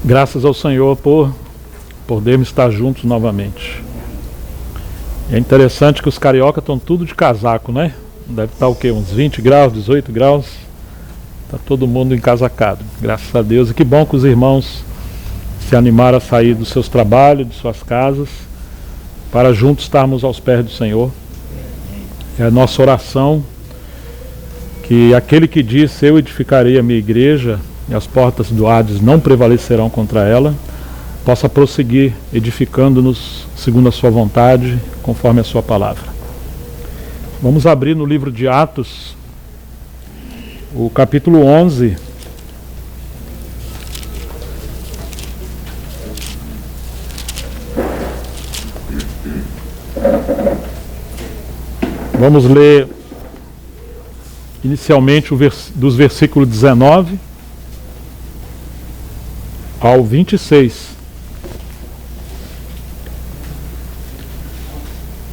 Graças ao Senhor por podermos estar juntos novamente. É interessante que os cariocas estão tudo de casaco, né? Deve estar o quê? Uns 20 graus, 18 graus. Está todo mundo encasacado, graças a Deus. E que bom que os irmãos se animaram a sair dos seus trabalhos, de suas casas, para juntos estarmos aos pés do Senhor. É a nossa oração que aquele que disse: eu edificarei a minha igreja e as portas do Hades não prevalecerão contra ela, possa prosseguir edificando-nos segundo a sua vontade, conforme a sua palavra. Vamos abrir no livro de Atos, o capítulo 11. Vamos ler inicialmente dos versículos 19 ao 26.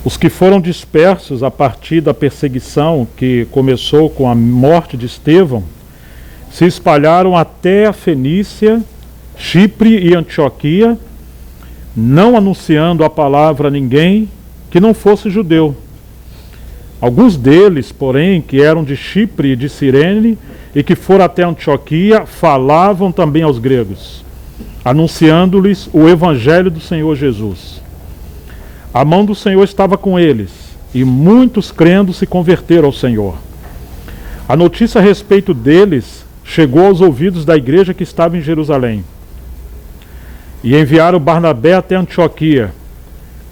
Os que foram dispersos a partir da perseguição que começou com a morte de Estevão se espalharam até a Fenícia, Chipre e Antioquia, não anunciando a palavra a ninguém que não fosse judeu. Alguns deles, porém, que eram de Chipre e de Cirene e que foram até Antioquia, falavam também aos gregos, anunciando-lhes o evangelho do Senhor Jesus. A mão do Senhor estava com eles, e muitos crendo se converteram ao Senhor. A notícia a respeito deles chegou aos ouvidos da igreja que estava em Jerusalém. E enviaram Barnabé até Antioquia.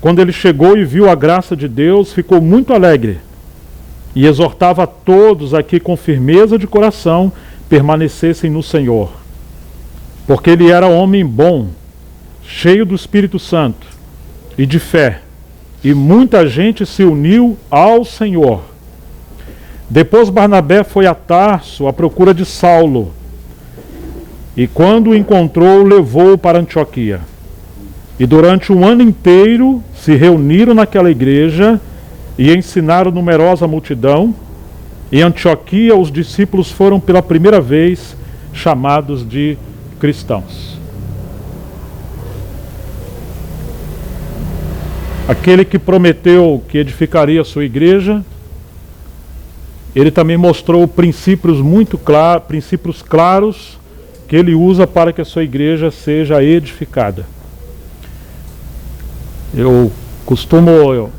Quando ele chegou e viu a graça de Deus, ficou muito alegre, e exortava a todos a que com firmeza de coração permanecessem no Senhor. Porque ele era homem bom, cheio do Espírito Santo e de fé, e muita gente se uniu ao Senhor. Depois Barnabé foi a Tarso à procura de Saulo, e quando o encontrou, levou-o para Antioquia. E durante um ano inteiro se reuniram naquela igreja e ensinaram numerosa multidão. Em Antioquia os discípulos foram pela primeira vez chamados de cristãos. Aquele que prometeu que edificaria a sua igreja, ele também mostrou princípios princípios claros que ele usa para que a sua igreja seja edificada. Eu costumo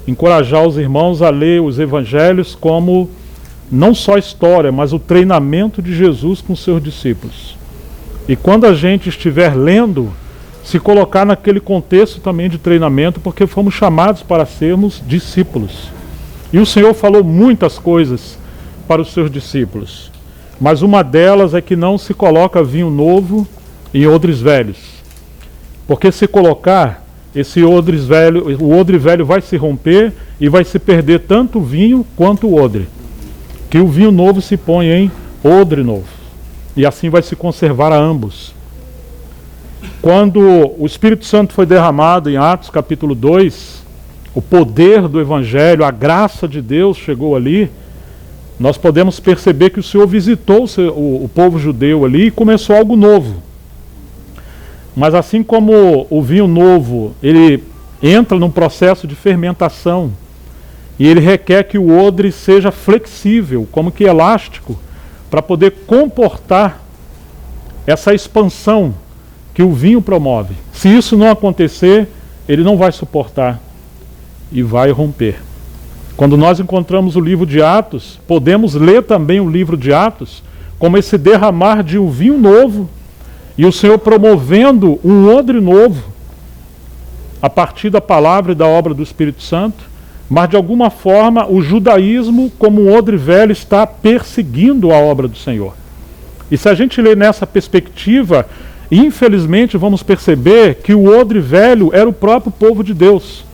encorajar os irmãos a ler os evangelhos como não só história, mas o treinamento de Jesus com seus discípulos. E quando a gente estiver lendo, se colocar naquele contexto também de treinamento, porque fomos chamados para sermos discípulos. E o Senhor falou muitas coisas para os seus discípulos, mas uma delas é que não se coloca vinho novo em odres velhos, porque se colocar o odre velho vai se romper e vai se perder tanto o vinho quanto o odre. Que o vinho novo se põe em odre novo, e assim vai se conservar a ambos. Quando o Espírito Santo foi derramado em Atos capítulo 2, o poder do Evangelho, a graça de Deus chegou ali, nós podemos perceber que o Senhor visitou o povo judeu ali e começou algo novo. Mas assim como o vinho novo, ele entra num processo de fermentação, e ele requer que o odre seja flexível, como que elástico, para poder comportar essa expansão que o vinho promove. Se isso não acontecer, ele não vai suportar e vai romper. Quando nós encontramos o livro de Atos, podemos ler também o livro de Atos como esse derramar de um vinho novo, e o Senhor promovendo um odre novo, a partir da palavra e da obra do Espírito Santo, mas de alguma forma o judaísmo, como um odre velho, está perseguindo a obra do Senhor. E se a gente ler nessa perspectiva, infelizmente vamos perceber que o odre velho era o próprio povo de Deus,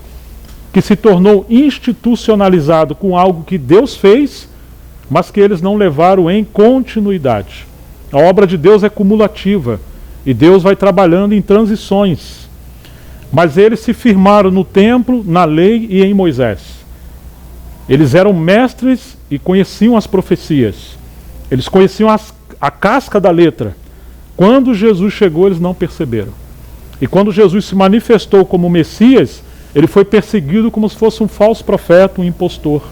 que se tornou institucionalizado com algo que Deus fez, mas que eles não levaram em continuidade. A obra de Deus é cumulativa, e Deus vai trabalhando em transições. Mas eles se firmaram no templo, na lei e em Moisés. Eles eram mestres e conheciam as profecias. Eles conheciam a casca da letra. quando Jesus chegou, eles não perceberam. E quando Jesus se manifestou como Messias, ele foi perseguido como se fosse um falso profeta, um impostor.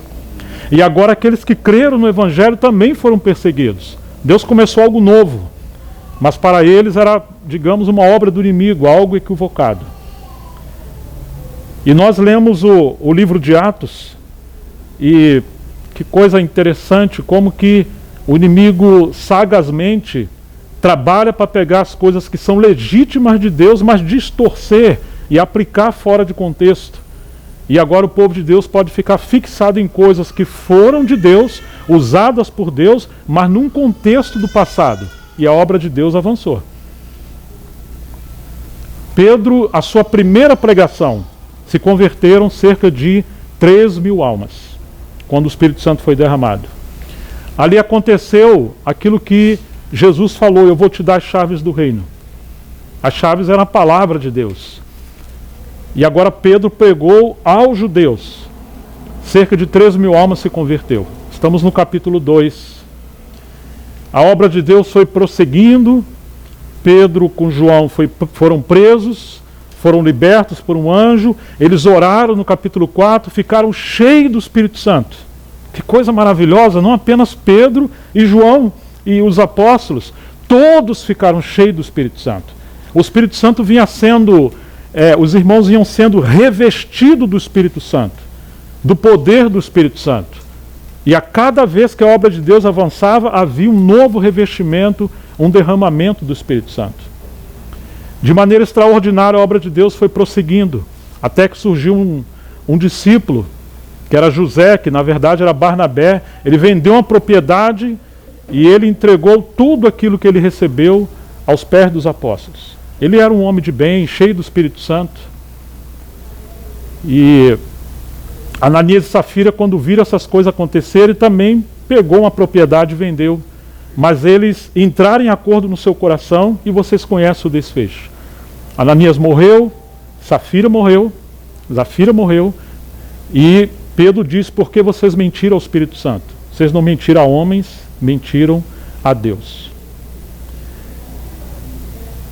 E agora aqueles que creram no Evangelho também foram perseguidos. Deus começou algo novo, mas para eles era, digamos, uma obra do inimigo, algo equivocado. E nós lemos o livro de Atos, e que coisa interessante, como que o inimigo sagazmente trabalha para pegar as coisas que são legítimas de Deus, mas distorcer e aplicar fora de contexto. E agora o povo de Deus pode ficar fixado em coisas que foram de Deus, usadas por Deus, mas num contexto do passado. E a obra de Deus avançou. Pedro, a sua primeira pregação, se converteram cerca de 3.000 almas, quando o Espírito Santo foi derramado. Ali aconteceu aquilo que Jesus falou: eu vou te dar as chaves do reino. As chaves eram a palavra de Deus. E agora Pedro pregou aos judeus. Cerca de 3.000 almas se converteu. Estamos no capítulo 2. A obra de Deus foi prosseguindo. Pedro com João foram presos, foram libertos por um anjo. Eles oraram no capítulo 4, ficaram cheios do Espírito Santo. Que coisa maravilhosa, não apenas Pedro e João e os apóstolos, todos ficaram cheios do Espírito Santo. O Espírito Santo vinha sendo, os irmãos iam sendo revestidos do Espírito Santo, do poder do Espírito Santo. E a cada vez que a obra de Deus avançava, havia um novo revestimento, um derramamento do Espírito Santo. De maneira extraordinária a obra de Deus foi prosseguindo, até que surgiu um discípulo, que era José, que na verdade era Barnabé. Ele vendeu uma propriedade e ele entregou tudo aquilo que ele recebeu aos pés dos apóstolos. Ele era um homem de bem, cheio do Espírito Santo. E Ananias e Safira, quando viram essas coisas acontecerem, também pegou uma propriedade e vendeu. Mas eles entraram em acordo no seu coração, e vocês conhecem o desfecho. Ananias morreu, Safira morreu, e Pedro diz: por que vocês mentiram ao Espírito Santo? Vocês não mentiram a homens, mentiram a Deus.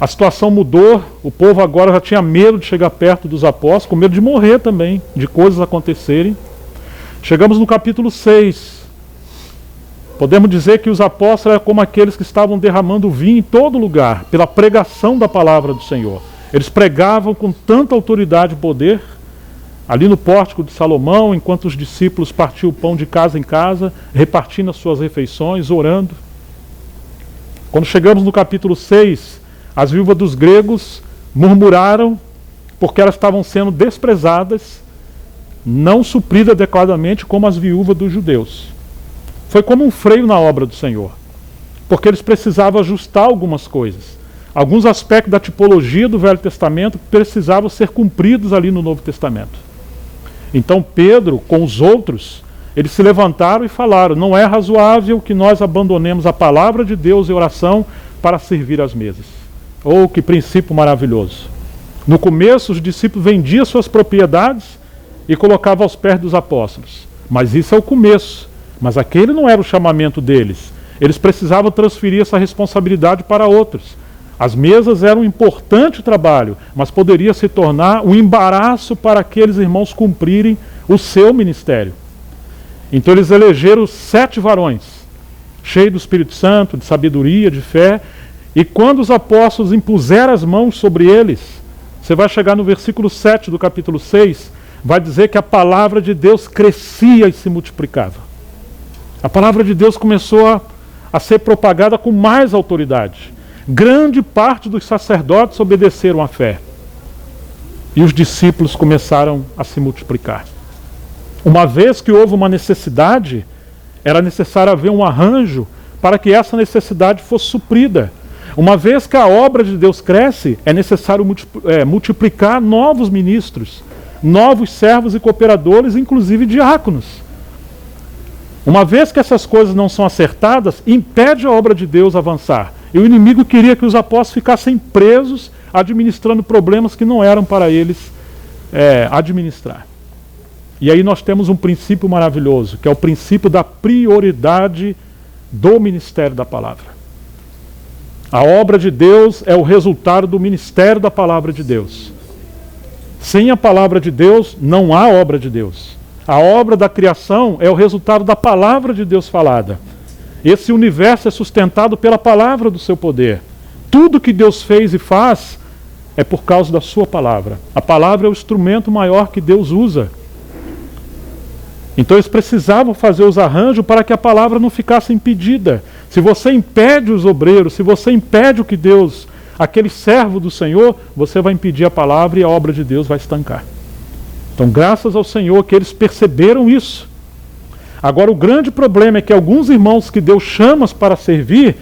A situação mudou, o povo agora já tinha medo de chegar perto dos apóstolos, com medo de morrer também, de coisas acontecerem. Chegamos no capítulo 6. Podemos dizer que os apóstolos eram como aqueles que estavam derramando vinho em todo lugar, pela pregação da palavra do Senhor. Eles pregavam com tanta autoridade e poder, ali no pórtico de Salomão, enquanto os discípulos partiam o pão de casa em casa, repartindo as suas refeições, orando. Quando chegamos no capítulo 6, as viúvas dos gregos murmuraram porque elas estavam sendo desprezadas, não supridas adequadamente como as viúvas dos judeus. Foi como um freio na obra do Senhor, porque eles precisavam ajustar algumas coisas. Alguns aspectos da tipologia do Velho Testamento precisavam ser cumpridos ali no Novo Testamento. Então Pedro, com os outros, eles se levantaram e falaram: não é razoável que nós abandonemos a palavra de Deus e oração para servir às mesas. Oh, que princípio maravilhoso! No começo, os discípulos vendiam suas propriedades e colocavam aos pés dos apóstolos. Mas isso é o começo. Mas aquele não era o chamamento deles. Eles precisavam transferir essa responsabilidade para outros. As mesas eram um importante trabalho, mas poderia se tornar um embaraço para aqueles irmãos cumprirem o seu ministério. Então eles elegeram 7 varões, cheios do Espírito Santo, de sabedoria, de fé, e quando os apóstolos impuseram as mãos sobre eles, você vai chegar no versículo 7 do capítulo 6, vai dizer que a palavra de Deus crescia e se multiplicava. A palavra de Deus começou a ser propagada com mais autoridade. Grande parte dos sacerdotes obedeceram à fé. E os discípulos começaram a se multiplicar. Uma vez que houve uma necessidade, era necessário haver um arranjo para que essa necessidade fosse suprida. Uma vez que a obra de Deus cresce, é necessário multiplicar novos ministros, novos servos e cooperadores, inclusive diáconos. Uma vez que essas coisas não são acertadas, impede a obra de Deus avançar. E o inimigo queria que os apóstolos ficassem presos, administrando problemas que não eram para eles administrar. E aí nós temos um princípio maravilhoso, que é o princípio da prioridade do ministério da palavra. A obra de Deus é o resultado do ministério da palavra de Deus. Sem a palavra de Deus, não há obra de Deus. A obra da criação é o resultado da palavra de Deus falada. Esse universo é sustentado pela palavra do seu poder. Tudo que Deus fez e faz é por causa da sua palavra. A palavra é o instrumento maior que Deus usa. Então eles precisavam fazer os arranjos para que a palavra não ficasse impedida. Se você impede os obreiros, se você impede o que Deus, aquele servo do Senhor, você vai impedir a palavra e a obra de Deus vai estancar. Então, graças ao Senhor que eles perceberam isso. Agora, o grande problema é que alguns irmãos que Deus chama para servir,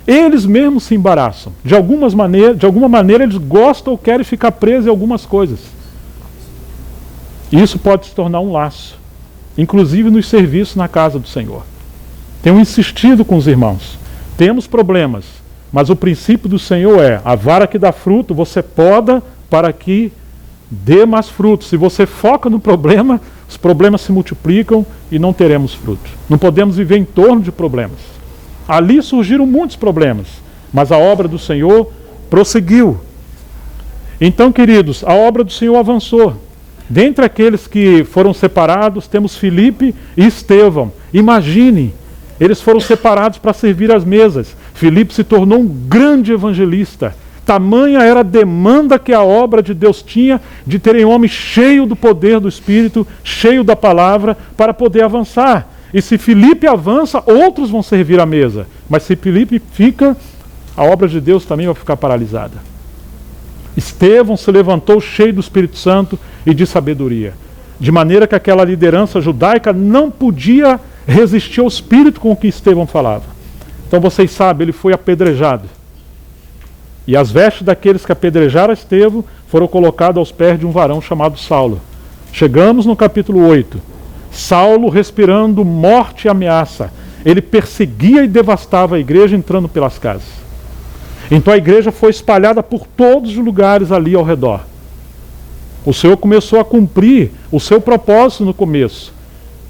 eles mesmos se embaraçam. De alguma maneira eles gostam ou querem ficar presos em algumas coisas. Isso pode se tornar um laço, inclusive nos serviços na casa do Senhor. Tenho insistido com os irmãos. Temos problemas, mas o princípio do Senhor é: a vara que dá fruto, você poda para que dê mais fruto. Se você foca no problema, os problemas se multiplicam e não teremos fruto. Não podemos viver em torno de problemas. Ali surgiram muitos problemas, mas a obra do Senhor prosseguiu. Então, queridos, a obra do Senhor avançou. Dentre aqueles que foram separados, temos Filipe e Estevão. Imagine, eles foram separados para servir às mesas. Filipe se tornou um grande evangelista. Tamanha era a demanda que a obra de Deus tinha de terem homens cheios do poder do Espírito, cheio da palavra, para poder avançar. E se Filipe avança, outros vão servir à mesa. Mas se Filipe fica, a obra de Deus também vai ficar paralisada. Estevão se levantou cheio do Espírito Santo e de sabedoria, de maneira que aquela liderança judaica não podia resistir ao espírito com o que Estevão falava. Então vocês sabem, ele foi apedrejado. E as vestes daqueles que apedrejaram Estevão foram colocadas aos pés de um varão chamado Saulo. Chegamos no capítulo 8. Saulo, respirando morte e ameaça, ele perseguia e devastava a igreja entrando pelas casas. Então a igreja foi espalhada por todos os lugares ali ao redor. O Senhor começou a cumprir o seu propósito no começo,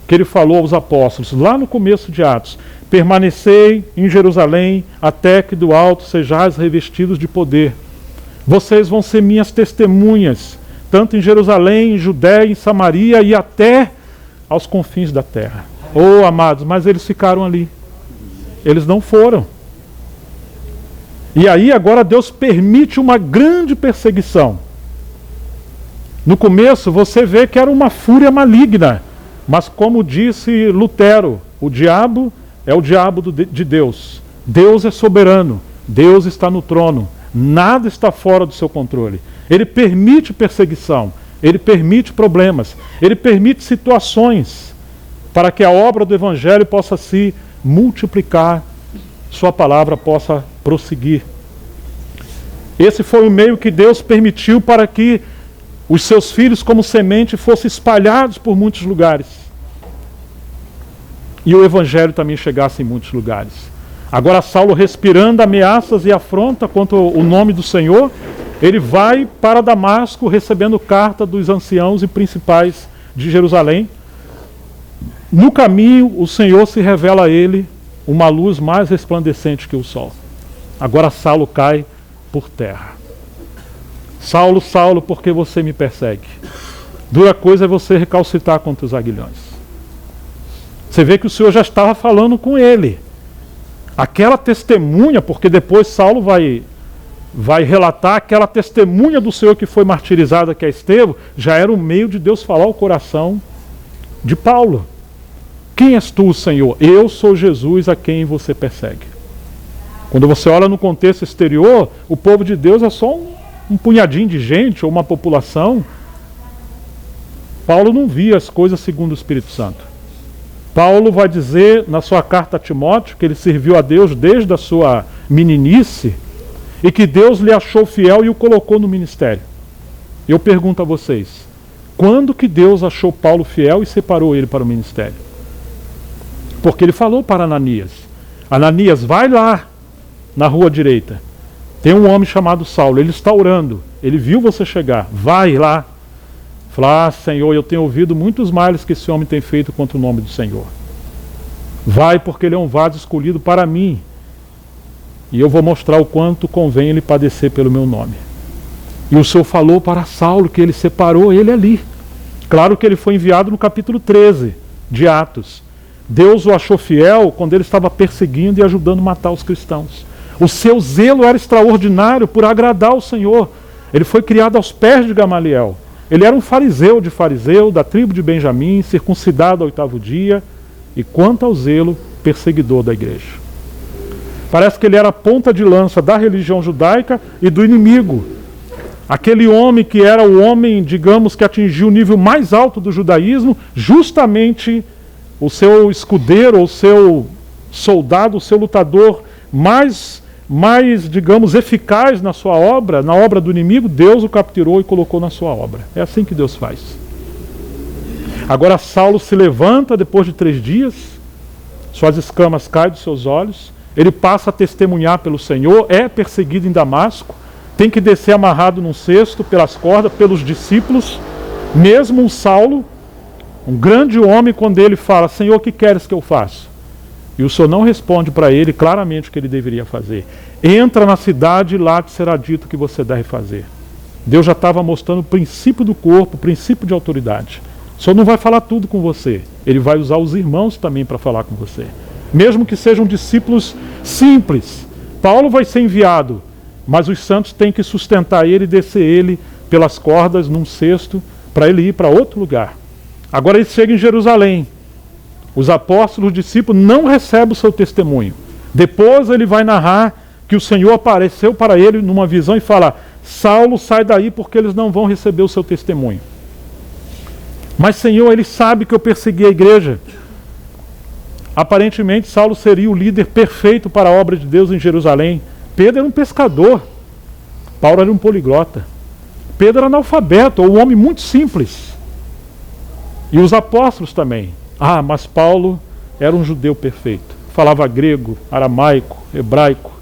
que ele falou aos apóstolos, lá no começo de Atos: permanecei em Jerusalém até que do alto sejais revestidos de poder. Vocês vão ser minhas testemunhas, tanto em Jerusalém, em Judéia, em Samaria e até aos confins da terra. Oh, amados, mas eles ficaram ali. Eles não foram. E aí agora Deus permite uma grande perseguição. No começo você vê que era uma fúria maligna, mas como disse Lutero, o diabo é o diabo de Deus. Deus é soberano, Deus está no trono, nada está fora do seu controle. Ele permite perseguição, ele permite problemas, ele permite situações para que a obra do Evangelho possa se multiplicar, sua palavra possa prosseguir. Esse foi o meio que Deus permitiu para que os seus filhos, como semente, fossem espalhados por muitos lugares. E o Evangelho também chegasse em muitos lugares. Agora Saulo, respirando ameaças e afronta contra o nome do Senhor, ele vai para Damasco recebendo carta dos anciãos e principais de Jerusalém. No caminho, o Senhor se revela a ele uma luz mais resplandecente que o sol. Agora Saulo cai por terra. Saulo, Saulo, por que você me persegue? Dura coisa é você recalcitrar contra os aguilhões. Você vê que o Senhor já estava falando com ele. Aquela testemunha, porque depois Saulo vai relatar, aquela testemunha do Senhor que foi martirizada, que é Estevão, já era o meio de Deus falar ao coração de Paulo. Quem és tu, Senhor? Eu sou Jesus a quem você persegue. Quando você olha no contexto exterior, o povo de Deus é só um punhadinho de gente, ou uma população. Paulo não via as coisas segundo o Espírito Santo. Paulo vai dizer na sua carta a Timóteo que ele serviu a Deus desde a sua meninice e que Deus lhe achou fiel e o colocou no ministério. Eu pergunto a vocês, quando que Deus achou Paulo fiel e separou ele para o ministério? Porque ele falou para Ananias: Ananias, vai lá na rua direita, tem um homem chamado Saulo, ele está orando, ele viu você chegar, vai lá. Fala: Senhor, eu tenho ouvido muitos males que esse homem tem feito contra o nome do Senhor. Vai, porque ele é um vaso escolhido para mim. e eu vou mostrar o quanto convém ele padecer pelo meu nome. E o Senhor falou para Saulo que ele separou ele ali. Claro que ele foi enviado no capítulo 13 de Atos. Deus o achou fiel quando ele estava perseguindo e ajudando a matar os cristãos. O seu zelo era extraordinário por agradar ao Senhor. Ele foi criado aos pés de Gamaliel. Ele era um fariseu de fariseu, da tribo de Benjamim, circuncidado ao 8º dia, e quanto ao zelo, perseguidor da igreja. Parece que ele era a ponta de lança da religião judaica e do inimigo. Aquele homem que era o homem, digamos, que atingiu o nível mais alto do judaísmo, justamente o seu escudeiro, o seu soldado, o seu lutador mais, digamos, eficaz na sua obra, na obra do inimigo, Deus o capturou e colocou na sua obra. É assim que Deus faz. Agora Saulo se levanta depois de 3 dias, suas escamas caem dos seus olhos, ele passa a testemunhar pelo Senhor, é perseguido em Damasco, tem que descer amarrado num cesto pelas cordas, pelos discípulos. Mesmo o Saulo, um grande homem, quando ele fala: Senhor, o que queres que eu faça? E o Senhor não responde para ele claramente o que ele deveria fazer. Entra na cidade e lá te será dito o que você deve fazer. Deus já estava mostrando o princípio do corpo, o princípio de autoridade. O Senhor não vai falar tudo com você. Ele vai usar os irmãos também para falar com você. Mesmo que sejam discípulos simples. Paulo vai ser enviado, mas os santos têm que sustentar ele e descer ele pelas cordas num cesto para ele ir para outro lugar. Agora ele chega em Jerusalém. Os apóstolos, os discípulos não recebem o seu testemunho. Depois ele vai narrar que o Senhor apareceu para ele numa visão e fala: Saulo, sai daí porque eles não vão receber o seu testemunho. Mas Senhor, ele sabe que eu persegui a igreja. Aparentemente Saulo seria o líder perfeito para a obra de Deus em Jerusalém. Pedro era um pescador. Paulo era um poliglota. Pedro era analfabeto, ou um homem muito simples. E os apóstolos também. Mas Paulo era um judeu perfeito. Falava grego, aramaico, hebraico.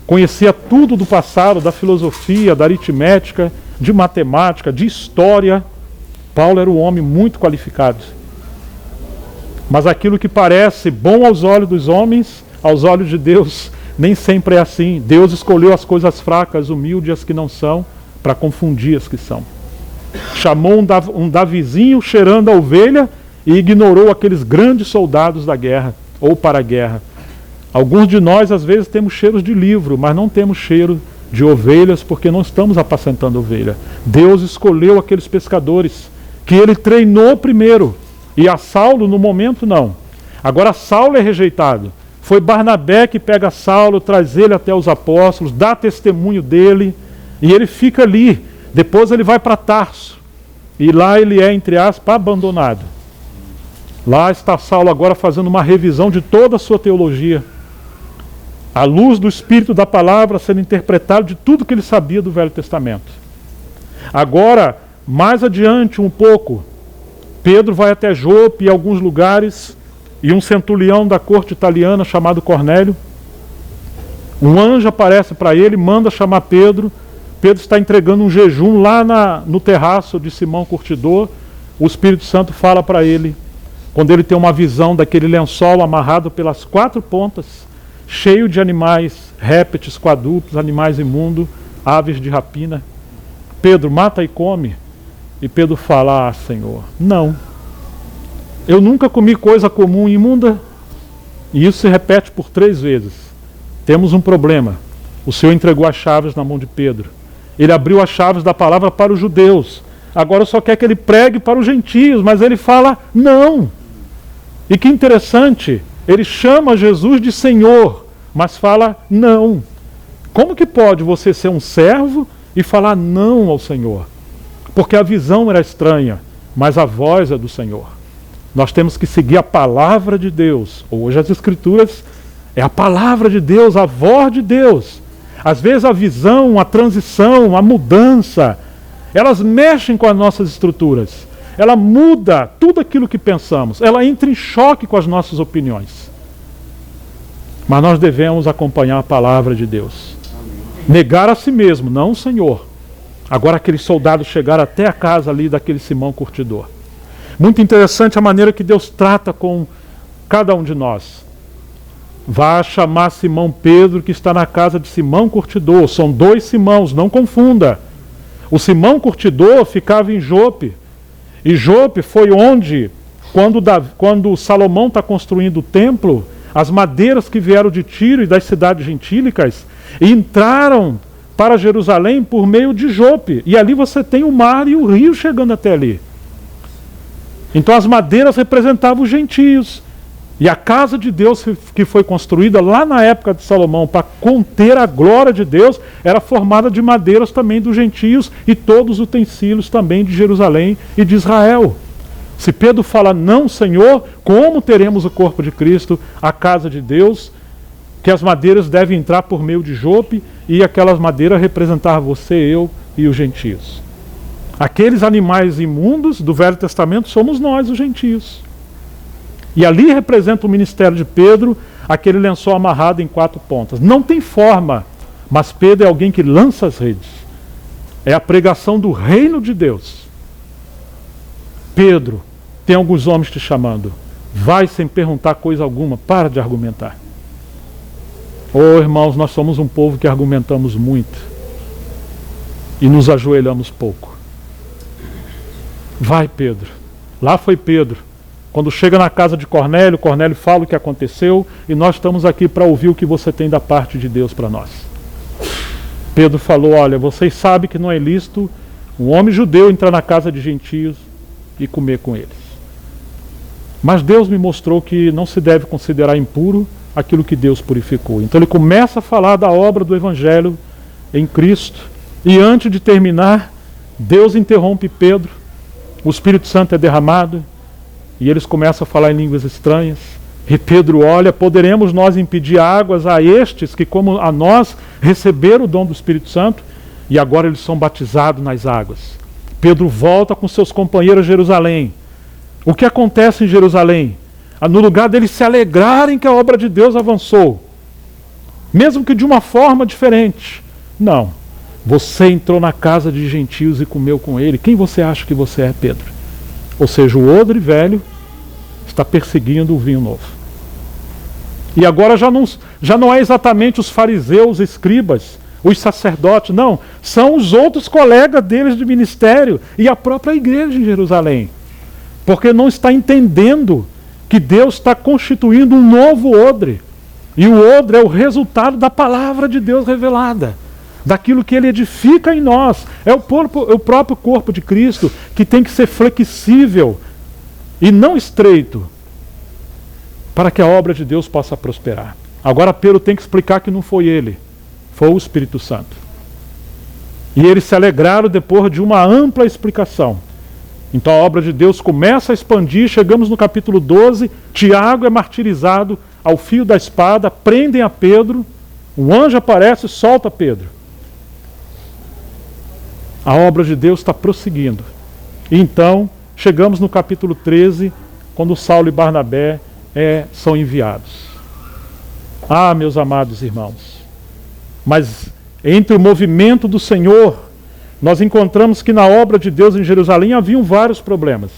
Conhecia tudo do passado, da filosofia, da aritmética, de matemática, de história. Paulo era um homem muito qualificado. Mas aquilo que parece bom aos olhos dos homens, aos olhos de Deus, nem sempre é assim. Deus escolheu as coisas fracas, humildes, as que não são, para confundir as que são. Chamou um Davizinho cheirando a ovelha e ignorou aqueles grandes soldados da guerra, ou para a guerra. Alguns de nós, às vezes, temos cheiros de livro, mas não temos cheiro de ovelhas, porque não estamos apacentando ovelha. Deus escolheu aqueles pescadores, que ele treinou primeiro, e a Saulo, no momento, não. Agora Saulo é rejeitado. Foi Barnabé que pega Saulo, traz ele até os apóstolos, dá testemunho dele, e ele fica ali. Depois ele vai para Tarso, e lá ele é, entre aspas, abandonado. Lá está Saulo agora fazendo uma revisão de toda a sua teologia, à luz do Espírito da Palavra, sendo interpretado de tudo que ele sabia do Velho Testamento. Agora, mais adiante um pouco, Pedro vai até Jope e alguns lugares, e um centurião da corte italiana chamado Cornélio, um anjo aparece para ele, manda chamar Pedro. Pedro está entregando um jejum lá no terraço de Simão Curtidor. O Espírito Santo fala para ele, quando ele tem uma visão daquele lençol amarrado pelas 4 pontas, cheio de animais, répteis, quadrúpedes, animais imundos, aves de rapina. Pedro, mata e come. E Pedro fala: Senhor, não. Eu nunca comi coisa comum e imunda. E isso se repete por 3 vezes. Temos um problema. O Senhor entregou as chaves na mão de Pedro. Ele abriu as chaves da palavra para os judeus. Agora só quer que ele pregue para os gentios, mas ele fala não. E que interessante, ele chama Jesus de Senhor, mas fala não. Como que pode você ser um servo e falar não ao Senhor? Porque a visão era estranha, mas a voz é do Senhor. Nós temos que seguir a palavra de Deus. Hoje as Escrituras é a palavra de Deus, a voz de Deus. Às vezes a visão, a transição, a mudança, elas mexem com as nossas estruturas. Ela muda tudo aquilo que pensamos. Ela entra em choque com as nossas opiniões. Mas nós devemos acompanhar a palavra de Deus. Negar a si mesmo, não o Senhor. Agora aqueles soldados chegaram até a casa ali daquele Simão Curtidor. Muito interessante a maneira que Deus trata com cada um de nós. vá chamar Simão Pedro, que está na casa de Simão Curtidor. São 2 Simãos, não confunda. O Simão Curtidor ficava em Jope. E Jope foi onde, quando Salomão está construindo o templo, as madeiras que vieram de Tiro e das cidades gentílicas entraram para Jerusalém por meio de Jope. E ali você tem o mar e o rio chegando até ali. Então as madeiras representavam os gentios. E a casa de Deus que foi construída lá na época de Salomão para conter a glória de Deus, era formada de madeiras também dos gentios e todos os utensílios também de Jerusalém e de Israel. Se Pedro fala, não, Senhor, como teremos o corpo de Cristo, a casa de Deus, que as madeiras devem entrar por meio de Jope, e aquelas madeiras representar você, eu e os gentios. Aqueles animais imundos do Velho Testamento somos nós, os gentios. E ali representa o ministério de Pedro, aquele lençol amarrado em 4 pontas. Não tem forma, mas Pedro é alguém que lança as redes. É a pregação do reino de Deus. Pedro, tem alguns homens te chamando. Vai sem perguntar coisa alguma, para de argumentar. Oh, irmãos, nós somos um povo que argumentamos muito e nos ajoelhamos pouco. Vai, Pedro. Lá foi Pedro. Quando chega na casa de Cornélio, Cornélio fala o que aconteceu e nós estamos aqui para ouvir o que você tem da parte de Deus para nós. Pedro falou, olha, vocês sabem que não é lícito um homem judeu entrar na casa de gentios e comer com eles. Mas Deus me mostrou que não se deve considerar impuro aquilo que Deus purificou. Então ele começa a falar da obra do Evangelho em Cristo e antes de terminar, Deus interrompe Pedro, o Espírito Santo é derramado, e eles começam a falar em línguas estranhas. E Pedro olha, poderemos nós impedir águas a estes que como a nós receberam o dom do Espírito Santo e agora eles são batizados nas águas. Pedro volta com seus companheiros a Jerusalém. O que acontece em Jerusalém? No lugar deles se alegrarem que a obra de Deus avançou, mesmo que de uma forma diferente. Não, você entrou na casa de gentios e comeu com ele. Quem você acha que você é, Pedro? Ou seja, o odre velho está perseguindo o vinho novo. E agora já não é exatamente os fariseus, os escribas, os sacerdotes, não. São os outros colegas deles de ministério e a própria igreja em Jerusalém. Porque não está entendendo que Deus está constituindo um novo odre. E o odre é o resultado da palavra de Deus revelada. Daquilo que ele edifica em nós. É o próprio corpo de Cristo que tem que ser flexível e não estreito para que a obra de Deus possa prosperar. Agora Pedro tem que explicar que não foi ele, foi o Espírito Santo. E eles se alegraram depois de uma ampla explicação. Então a obra de Deus começa a expandir, chegamos no capítulo 12, Tiago é martirizado ao fio da espada, prendem a Pedro, um anjo aparece e solta Pedro. A obra de Deus está prosseguindo. E então, chegamos no capítulo 13, quando Saulo e Barnabé são enviados. Ah, meus amados irmãos, mas entre o movimento do Senhor, nós encontramos que na obra de Deus em Jerusalém haviam vários problemas.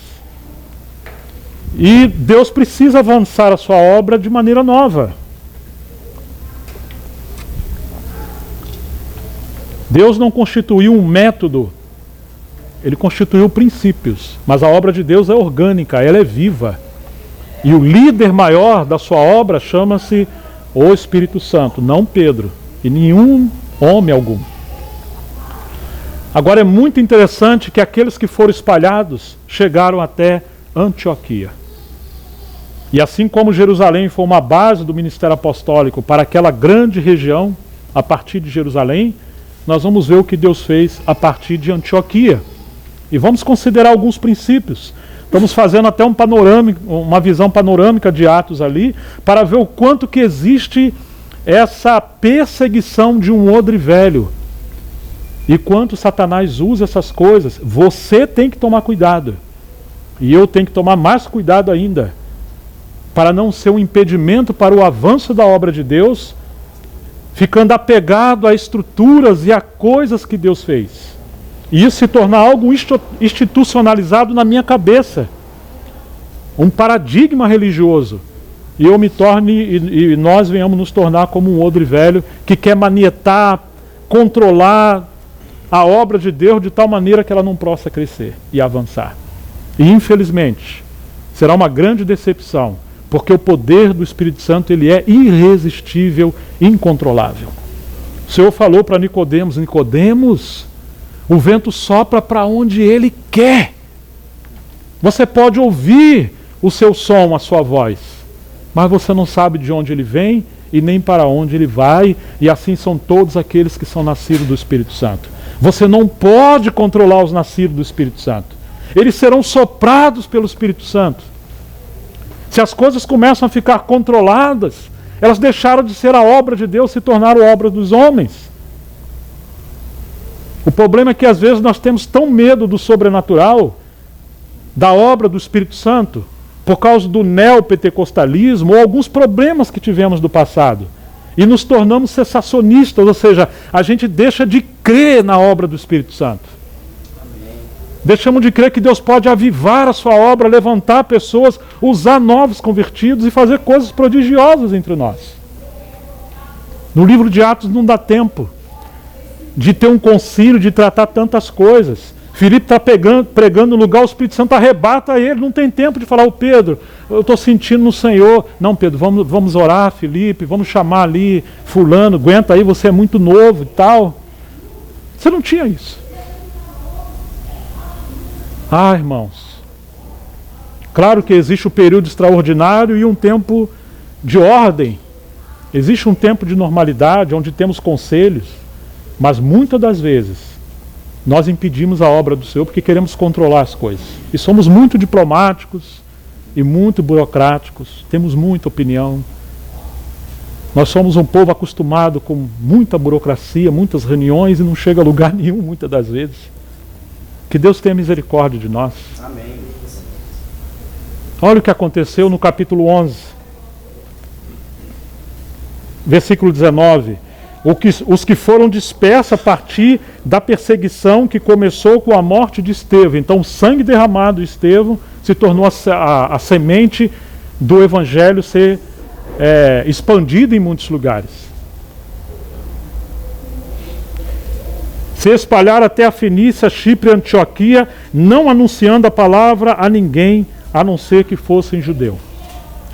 E Deus precisa avançar a sua obra de maneira nova. Deus não constituiu um método, ele constituiu princípios, mas a obra de Deus é orgânica, ela é viva. E o líder maior da sua obra chama-se o Espírito Santo, não Pedro, e nenhum homem algum. Agora é muito interessante que aqueles que foram espalhados chegaram até Antioquia. E assim como Jerusalém foi uma base do ministério apostólico para aquela grande região, a partir de Jerusalém, nós vamos ver o que Deus fez a partir de Antioquia. E vamos considerar alguns princípios. Estamos fazendo até uma visão panorâmica de Atos ali, para ver o quanto que existe essa perseguição de um odre velho. E quanto Satanás usa essas coisas. Você tem que tomar cuidado. E eu tenho que tomar mais cuidado ainda, para não ser um impedimento para o avanço da obra de Deus, ficando apegado a estruturas e a coisas que Deus fez. E isso se tornar algo institucionalizado na minha cabeça. Um paradigma religioso. e eu me torne, e nós venhamos nos tornar como um odre velho que quer manietar, controlar a obra de Deus de tal maneira que ela não possa crescer e avançar. E infelizmente será uma grande decepção, porque o poder do Espírito Santo ele é irresistível, incontrolável. O Senhor falou para Nicodemos: Nicodemos, o vento sopra para onde ele quer. Você pode ouvir o seu som, a sua voz, mas você não sabe de onde ele vem e nem para onde ele vai, e assim são todos aqueles que são nascidos do Espírito Santo. Você não pode controlar os nascidos do Espírito Santo. Eles serão soprados pelo Espírito Santo. Se as coisas começam a ficar controladas, elas deixaram de ser a obra de Deus, se tornaram obra dos homens. O problema é que às vezes nós temos tão medo do sobrenatural, da obra do Espírito Santo, por causa do neopentecostalismo ou alguns problemas que tivemos do passado, e nos tornamos cessacionistas, ou seja, a gente deixa de crer na obra do Espírito Santo. Amém. Deixamos de crer que Deus pode avivar a sua obra, levantar pessoas, usar novos convertidos e fazer coisas prodigiosas entre nós. No livro de Atos não dá tempo de ter um concílio, de tratar tantas coisas. Filipe está pregando no lugar, o Espírito Santo arrebata ele, não tem tempo de falar: ô Pedro, eu estou sentindo no Senhor. Não, Pedro, vamos orar, Filipe, vamos chamar ali fulano, aguenta aí, você é muito novo e tal. Você não tinha isso. Ah, irmãos, claro que existe o período extraordinário e um tempo de ordem. Existe um tempo de normalidade, onde temos conselhos, mas muitas das vezes nós impedimos a obra do Senhor porque queremos controlar as coisas. E somos muito diplomáticos e muito burocráticos, temos muita opinião. Nós somos um povo acostumado com muita burocracia, muitas reuniões, e não chega a lugar nenhum muitas das vezes. Que Deus tenha misericórdia de nós. Amém. Olha o que aconteceu no capítulo 11, versículo 19. Os que foram dispersos a partir da perseguição que começou com a morte de Estevão. Então o sangue derramado de Estevão se tornou a semente do Evangelho ser expandido em muitos lugares. Se espalharam até a Fenícia, Chipre e Antioquia, não anunciando a palavra a ninguém, a não ser que fossem judeu.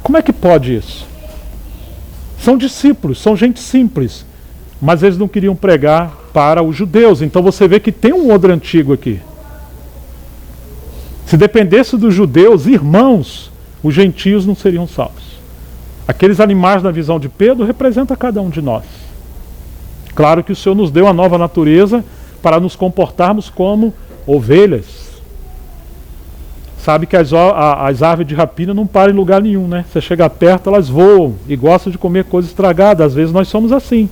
Como é que pode isso? São discípulos, são gente simples, mas eles não queriam pregar para os judeus. Então você vê que tem um odre antigo aqui. Se dependesse dos judeus, irmãos, os gentios não seriam salvos. Aqueles animais na visão de Pedro representam cada um de nós. Claro que o Senhor nos deu a nova natureza para nos comportarmos como ovelhas. Sabe que as aves de rapina não param em lugar nenhum, né? Você chega perto, elas voam e gostam de comer coisa estragada. Às vezes nós somos assim.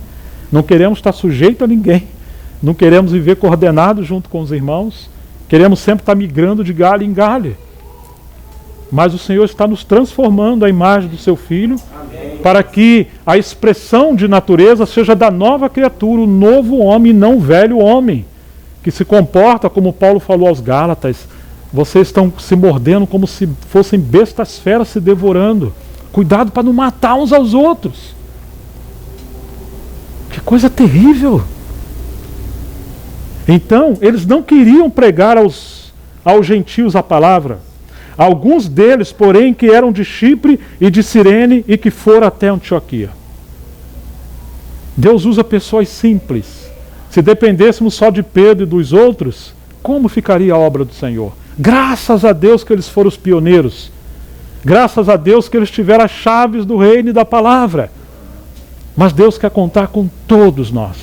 Não queremos estar sujeito a ninguém. Não queremos viver coordenados junto com os irmãos. Queremos sempre estar migrando de galho em galho. Mas o Senhor está nos transformando à imagem do seu Filho. Amém. Para que a expressão de natureza seja da nova criatura, o novo homem, não o velho homem, que se comporta, como Paulo falou aos Gálatas: vocês estão se mordendo como se fossem bestas feras se devorando. Cuidado para não matar uns aos outros. Que coisa terrível! Então, eles não queriam pregar aos gentios a palavra. Alguns deles, porém, que eram de Chipre e de Cirene e que foram até Antioquia. Deus usa pessoas simples. Se dependêssemos só de Pedro e dos outros, como ficaria a obra do Senhor? Graças a Deus que eles foram os pioneiros. Graças a Deus que eles tiveram as chaves do reino e da palavra. Mas Deus quer contar com todos nós,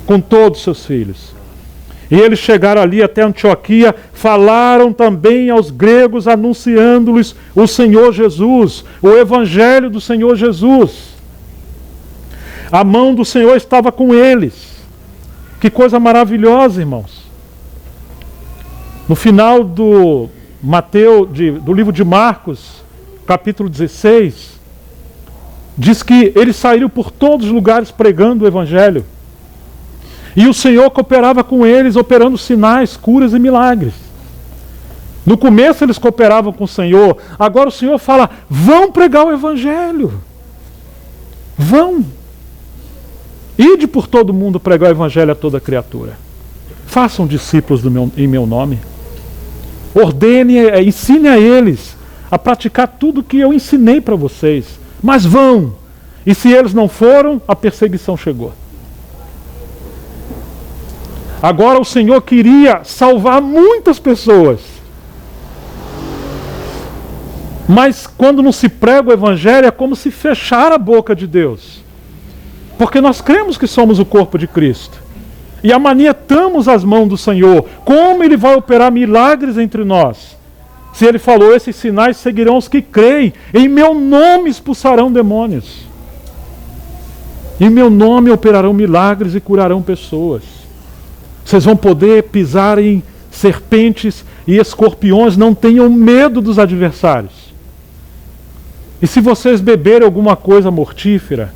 com todos os seus filhos. E eles chegaram ali até Antioquia, falaram também aos gregos, anunciando-lhes o Senhor Jesus, o Evangelho do Senhor Jesus. A mão do Senhor estava com eles. Que coisa maravilhosa, irmãos. No final do livro de Marcos, capítulo 16, diz que eles saíram por todos os lugares pregando o Evangelho. E o Senhor cooperava com eles, operando sinais, curas e milagres. No começo eles cooperavam com o Senhor, agora o Senhor fala, vão pregar o Evangelho. Vão. Ide por todo mundo pregar o Evangelho a toda criatura. Façam discípulos em meu nome. Ordene, ensine a eles a praticar tudo que eu ensinei para vocês. Mas vão. E se eles não foram, a perseguição chegou. Agora o Senhor queria salvar muitas pessoas. Mas quando não se prega o Evangelho, é como se fechar a boca de Deus. Porque nós cremos que somos o corpo de Cristo. E amanietamos as mãos do Senhor. Como Ele vai operar milagres entre nós? Se Ele falou, esses sinais seguirão os que creem. Em meu nome expulsarão demônios. Em meu nome operarão milagres e curarão pessoas. Vocês vão poder pisar em serpentes e escorpiões. Não tenham medo dos adversários. E se vocês beberem alguma coisa mortífera,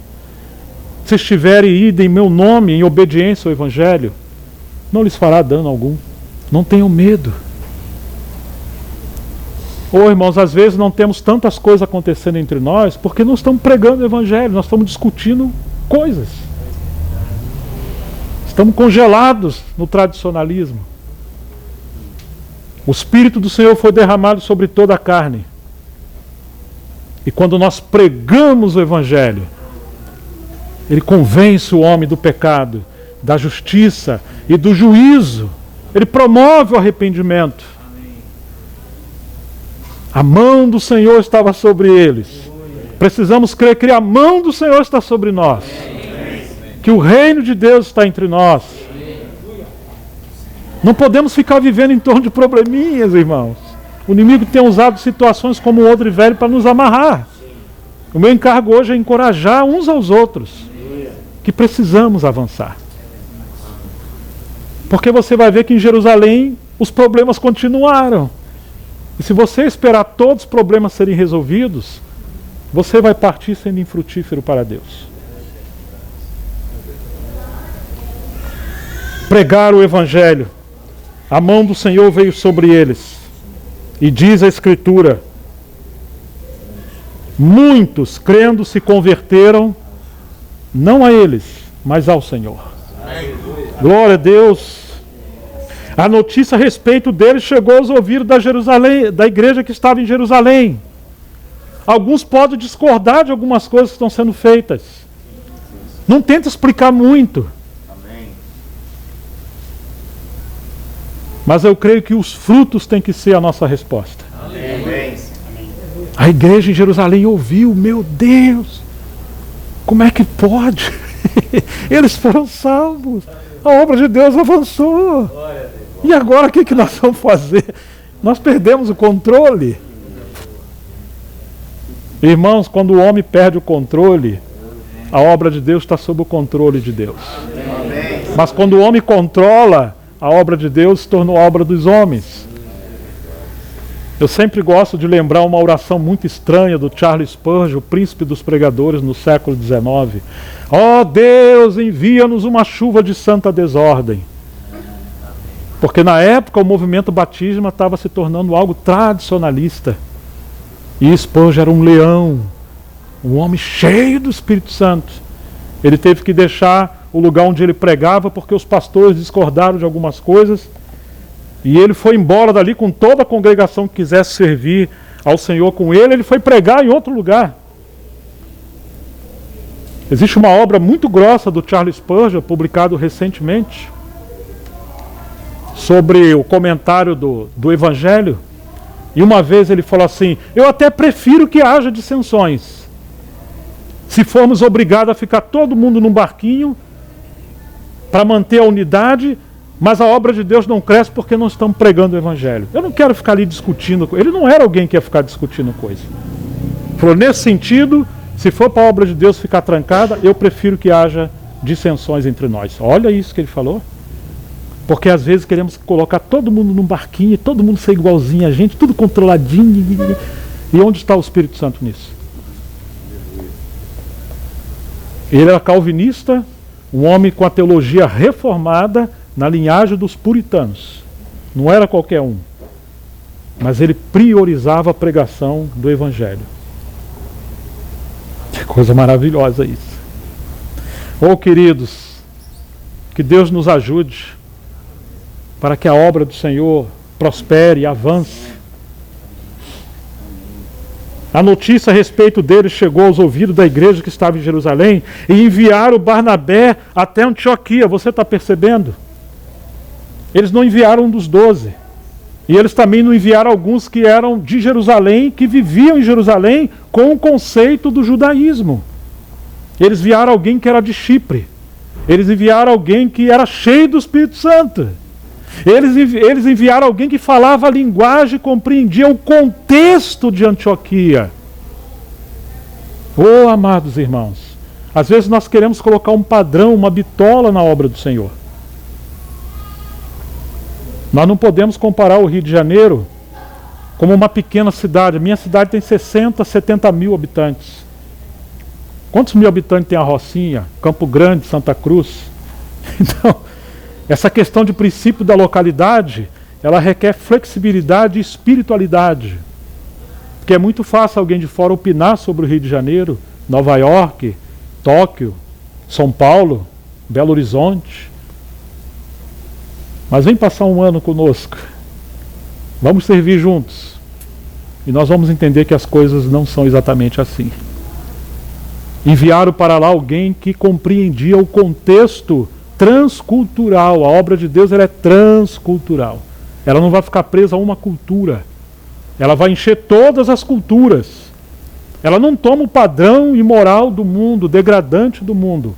se estiverem indo em meu nome, em obediência ao Evangelho, não lhes fará dano algum. Não tenham medo. Irmãos, às vezes não temos tantas coisas acontecendo entre nós, porque não estamos pregando o Evangelho, nós estamos discutindo coisas. Estamos congelados no tradicionalismo. O Espírito do Senhor foi derramado sobre toda a carne. E quando nós pregamos o Evangelho, Ele convence o homem do pecado, da justiça e do juízo. Ele promove o arrependimento. A mão do Senhor estava sobre eles. Precisamos crer que a mão do Senhor está sobre nós. Que o reino de Deus está entre nós. Não podemos ficar vivendo em torno de probleminhas, irmãos. O inimigo tem usado situações como o odre velho para nos amarrar. O meu encargo hoje é encorajar uns aos outros. Que precisamos avançar. Porque você vai ver que em Jerusalém os problemas continuaram. E se você esperar todos os problemas serem resolvidos, você vai partir sendo infrutífero para Deus. Pregar o Evangelho. A mão do Senhor veio sobre eles. E diz a Escritura, muitos crendo se converteram, não a eles, mas ao Senhor. Glória a Deus. A notícia a respeito deles chegou aos ouvidos da igreja que estava em Jerusalém. Alguns podem discordar de algumas coisas que estão sendo feitas. Não tenta explicar muito. Mas eu creio que os frutos têm que ser a nossa resposta. Amém. A igreja em Jerusalém ouviu, meu Deus, como é que pode? Eles foram salvos. A obra de Deus avançou. E agora o que nós vamos fazer? Nós perdemos o controle. Irmãos, quando o homem perde o controle, a obra de Deus está sob o controle de Deus. Mas quando o homem controla, a obra de Deus se tornou obra dos homens. Eu sempre gosto de lembrar uma oração muito estranha do Charles Spurgeon, o príncipe dos pregadores no século XIX. Ó Deus, envia-nos uma chuva de santa desordem. Porque na época o movimento batismo estava se tornando algo tradicionalista. E Spurgeon era um leão, um homem cheio do Espírito Santo. Ele teve que deixar o lugar onde ele pregava porque os pastores discordaram de algumas coisas. E ele foi embora dali com toda a congregação que quisesse servir ao Senhor com ele. Ele foi pregar em outro lugar. Existe uma obra muito grossa do Charles Spurgeon, publicado recentemente, sobre o comentário do Evangelho. E uma vez ele falou assim: eu até prefiro que haja dissensões. Se formos obrigados a ficar todo mundo num barquinho para manter a unidade, mas a obra de Deus não cresce porque não estamos pregando o Evangelho. Eu não quero ficar ali discutindo. Ele não era alguém que ia ficar discutindo coisa. Ele falou, nesse sentido, se for para a obra de Deus ficar trancada, eu prefiro que haja dissensões entre nós. Olha isso que ele falou. Porque às vezes queremos colocar todo mundo num barquinho, todo mundo ser igualzinho a gente, tudo controladinho. E onde está o Espírito Santo nisso? Ele era calvinista, um homem com a teologia reformada na linhagem dos puritanos. Não era qualquer um. mas ele priorizava a pregação do Evangelho. Que coisa maravilhosa isso. Oh, queridos, que Deus nos ajude para que a obra do Senhor prospere e avance. A notícia a respeito dele chegou aos ouvidos da igreja que estava em Jerusalém e enviaram Barnabé até Antioquia. Você está percebendo? Eles não enviaram um dos 12. E eles também não enviaram alguns que eram de Jerusalém, que viviam em Jerusalém com o conceito do judaísmo. Eles enviaram alguém que era de Chipre. Eles enviaram alguém que era cheio do Espírito Santo. Eles enviaram alguém que falava a linguagem e compreendia o contexto de Antioquia. Oh, amados irmãos, às vezes nós queremos colocar um padrão, uma bitola na obra do Senhor. Nós não podemos comparar o Rio de Janeiro como uma pequena cidade. A minha cidade tem 60, 70 mil habitantes. Quantos mil habitantes tem a Rocinha, Campo Grande, Santa Cruz? Então, essa questão de princípio da localidade, ela requer flexibilidade e espiritualidade. Porque é muito fácil alguém de fora opinar sobre o Rio de Janeiro, Nova York, Tóquio, São Paulo, Belo Horizonte. Mas vem passar um ano conosco. Vamos servir juntos. E nós vamos entender que as coisas não são exatamente assim. Enviaram para lá alguém que compreendia o contexto transcultural. A obra de Deus, ela é transcultural. Ela não vai ficar presa a uma cultura. Ela vai encher todas as culturas. Ela não toma o padrão imoral do mundo, degradante do mundo.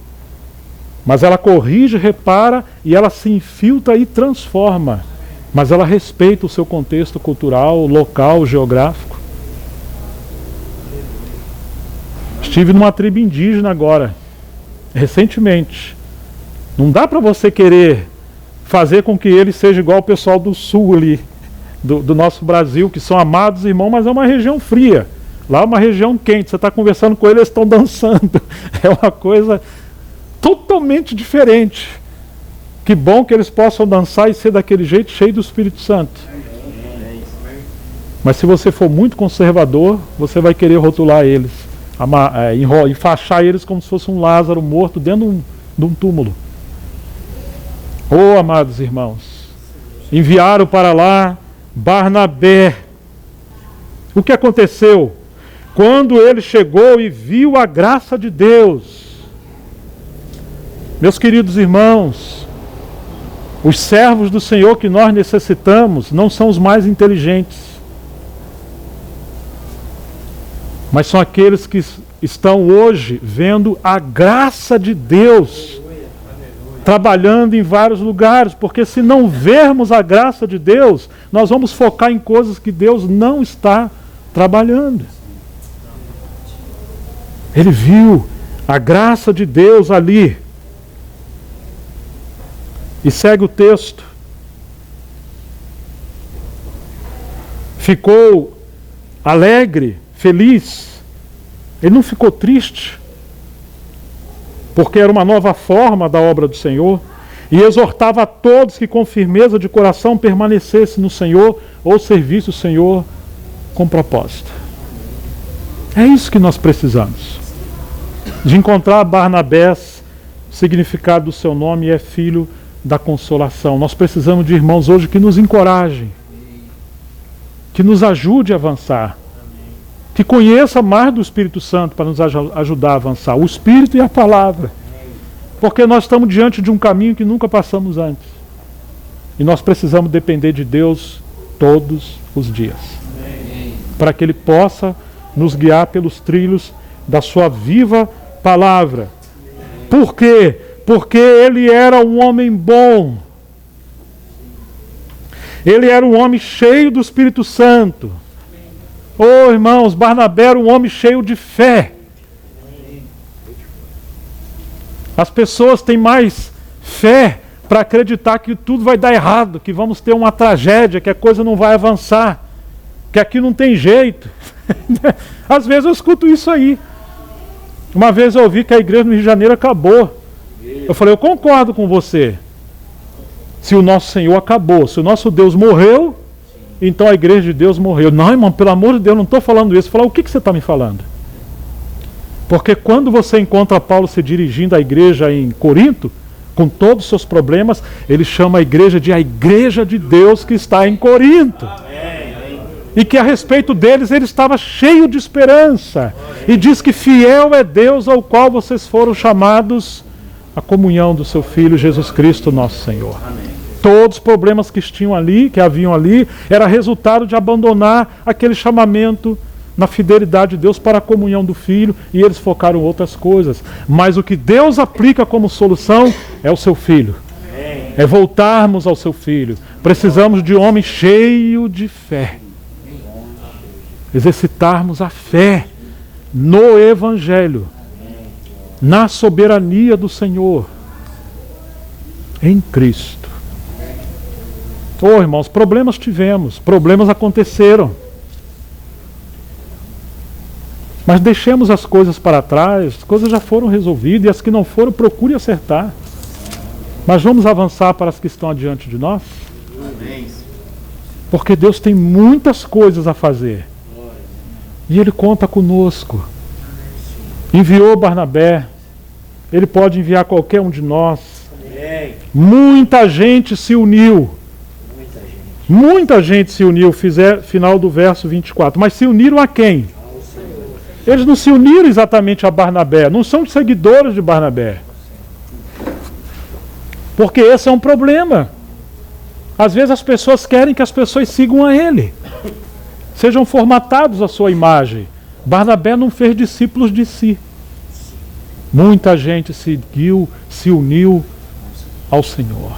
Mas ela corrige, repara e ela se infiltra e transforma. Mas ela respeita o seu contexto cultural, local, geográfico. Estive numa tribo indígena agora, recentemente. Não dá para você querer fazer com que ele seja igual ao pessoal do sul ali, do nosso Brasil, que são amados irmãos, mas é uma região fria. Lá é uma região quente, você está conversando com eles, eles estão dançando. É uma coisa totalmente diferente. Que bom que eles possam dançar e ser daquele jeito, cheio do Espírito Santo. Mas se você for muito conservador, você vai querer rotular eles, enfaixar eles como se fosse um Lázaro morto dentro de um túmulo. Oh, amados irmãos, enviaram para lá Barnabé. O que aconteceu? Quando ele chegou e viu a graça de Deus, meus queridos irmãos, os servos do Senhor que nós necessitamos não são os mais inteligentes, mas são aqueles que estão hoje vendo a graça de Deus trabalhando em vários lugares, porque se não vermos a graça de Deus, nós vamos focar em coisas que Deus não está trabalhando. Ele viu a graça de Deus ali. E segue o texto. Ficou alegre, feliz. Ele não ficou triste, porque era uma nova forma da obra do Senhor. E exortava a todos que com firmeza de coração permanecessem no Senhor ou servissem o Senhor com propósito. É isso que nós precisamos. De encontrar Barnabés, o significado do seu nome é filho da consolação. Nós precisamos de irmãos hoje que nos encorajem, que nos ajude a avançar, que conheça mais do Espírito Santo para nos ajudar a avançar, o Espírito e a palavra, porque nós estamos diante de um caminho que nunca passamos antes e nós precisamos depender de Deus todos os dias, para que Ele possa nos guiar pelos trilhos da sua viva palavra. Por quê? Porque ele era um homem bom. Ele era um homem cheio do Espírito Santo. Oh, irmãos, Barnabé era um homem cheio de fé. As pessoas têm mais fé para acreditar que tudo vai dar errado, que vamos ter uma tragédia, que a coisa não vai avançar, que aqui não tem jeito. Às vezes eu escuto isso aí. Uma vez eu ouvi que a igreja no Rio de Janeiro acabou. Eu falei, eu concordo com você. Se o nosso Senhor acabou, se o nosso Deus morreu, então a igreja de Deus morreu. Não, irmão, pelo amor de Deus, não estou falando isso. Falar, o que você está me falando? Porque quando você encontra Paulo se dirigindo à igreja em Corinto, com todos os seus problemas, ele chama a igreja de a igreja de Deus que está em Corinto. E que a respeito deles ele estava cheio de esperança. E diz que fiel é Deus ao qual vocês foram chamados à comunhão do seu Filho Jesus Cristo, nosso Senhor. Todos os problemas que haviam ali, era resultado de abandonar aquele chamamento na fidelidade de Deus para a comunhão do Filho, e eles focaram em outras coisas. Mas o que Deus aplica como solução é o seu Filho. É voltarmos ao seu Filho. Precisamos de um homem cheio de fé. Exercitarmos a fé no Evangelho, na soberania do Senhor, em Cristo. Irmãos, problemas tivemos, problemas aconteceram. Mas deixemos as coisas para trás, as coisas já foram resolvidas, e as que não foram, procure acertar. Mas vamos avançar para as que estão adiante de nós? Porque Deus tem muitas coisas a fazer. E Ele conta conosco. Enviou Barnabé. Ele pode enviar qualquer um de nós. Muita gente se uniu. Muita gente se uniu, final do verso 24. Mas se uniram a quem? Eles não se uniram exatamente a Barnabé. Não são seguidores de Barnabé. Porque esse é um problema. Às vezes as pessoas querem que as pessoas sigam a ele. Sejam formatados à sua imagem. Barnabé não fez discípulos de si. Muita gente seguiu, se uniu ao Senhor.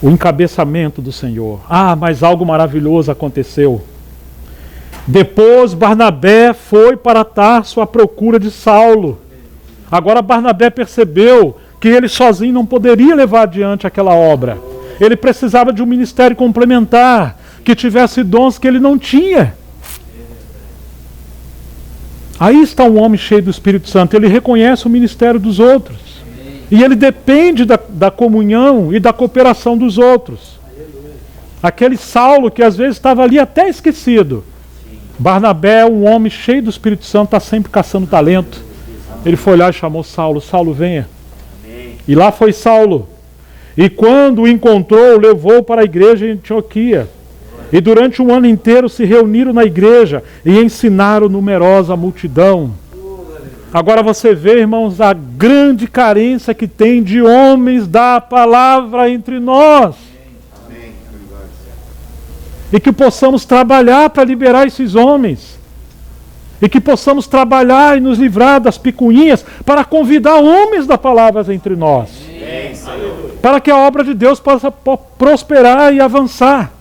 O encabeçamento do Senhor. Mas algo maravilhoso aconteceu. Depois Barnabé foi para Tarso à procura de Saulo. Agora Barnabé percebeu que ele sozinho não poderia levar adiante aquela obra. Ele precisava de um ministério complementar, que tivesse dons que ele não tinha. Aí está um homem cheio do Espírito Santo. Ele reconhece o ministério dos outros. E ele depende da comunhão e da cooperação dos outros. Aquele Saulo que às vezes estava ali até esquecido. Barnabé, um homem cheio do Espírito Santo, está sempre caçando talento. Ele foi lá e chamou Saulo. Saulo, venha. E lá foi Saulo. E quando o encontrou, o levou para a igreja em Antioquia. E durante um ano inteiro se reuniram na igreja e ensinaram numerosa multidão. Agora você vê, irmãos, a grande carência que tem de homens da palavra entre nós. E que possamos trabalhar para liberar esses homens. E que possamos trabalhar e nos livrar das picuinhas para convidar homens da palavra entre nós. Para que a obra de Deus possa prosperar e avançar.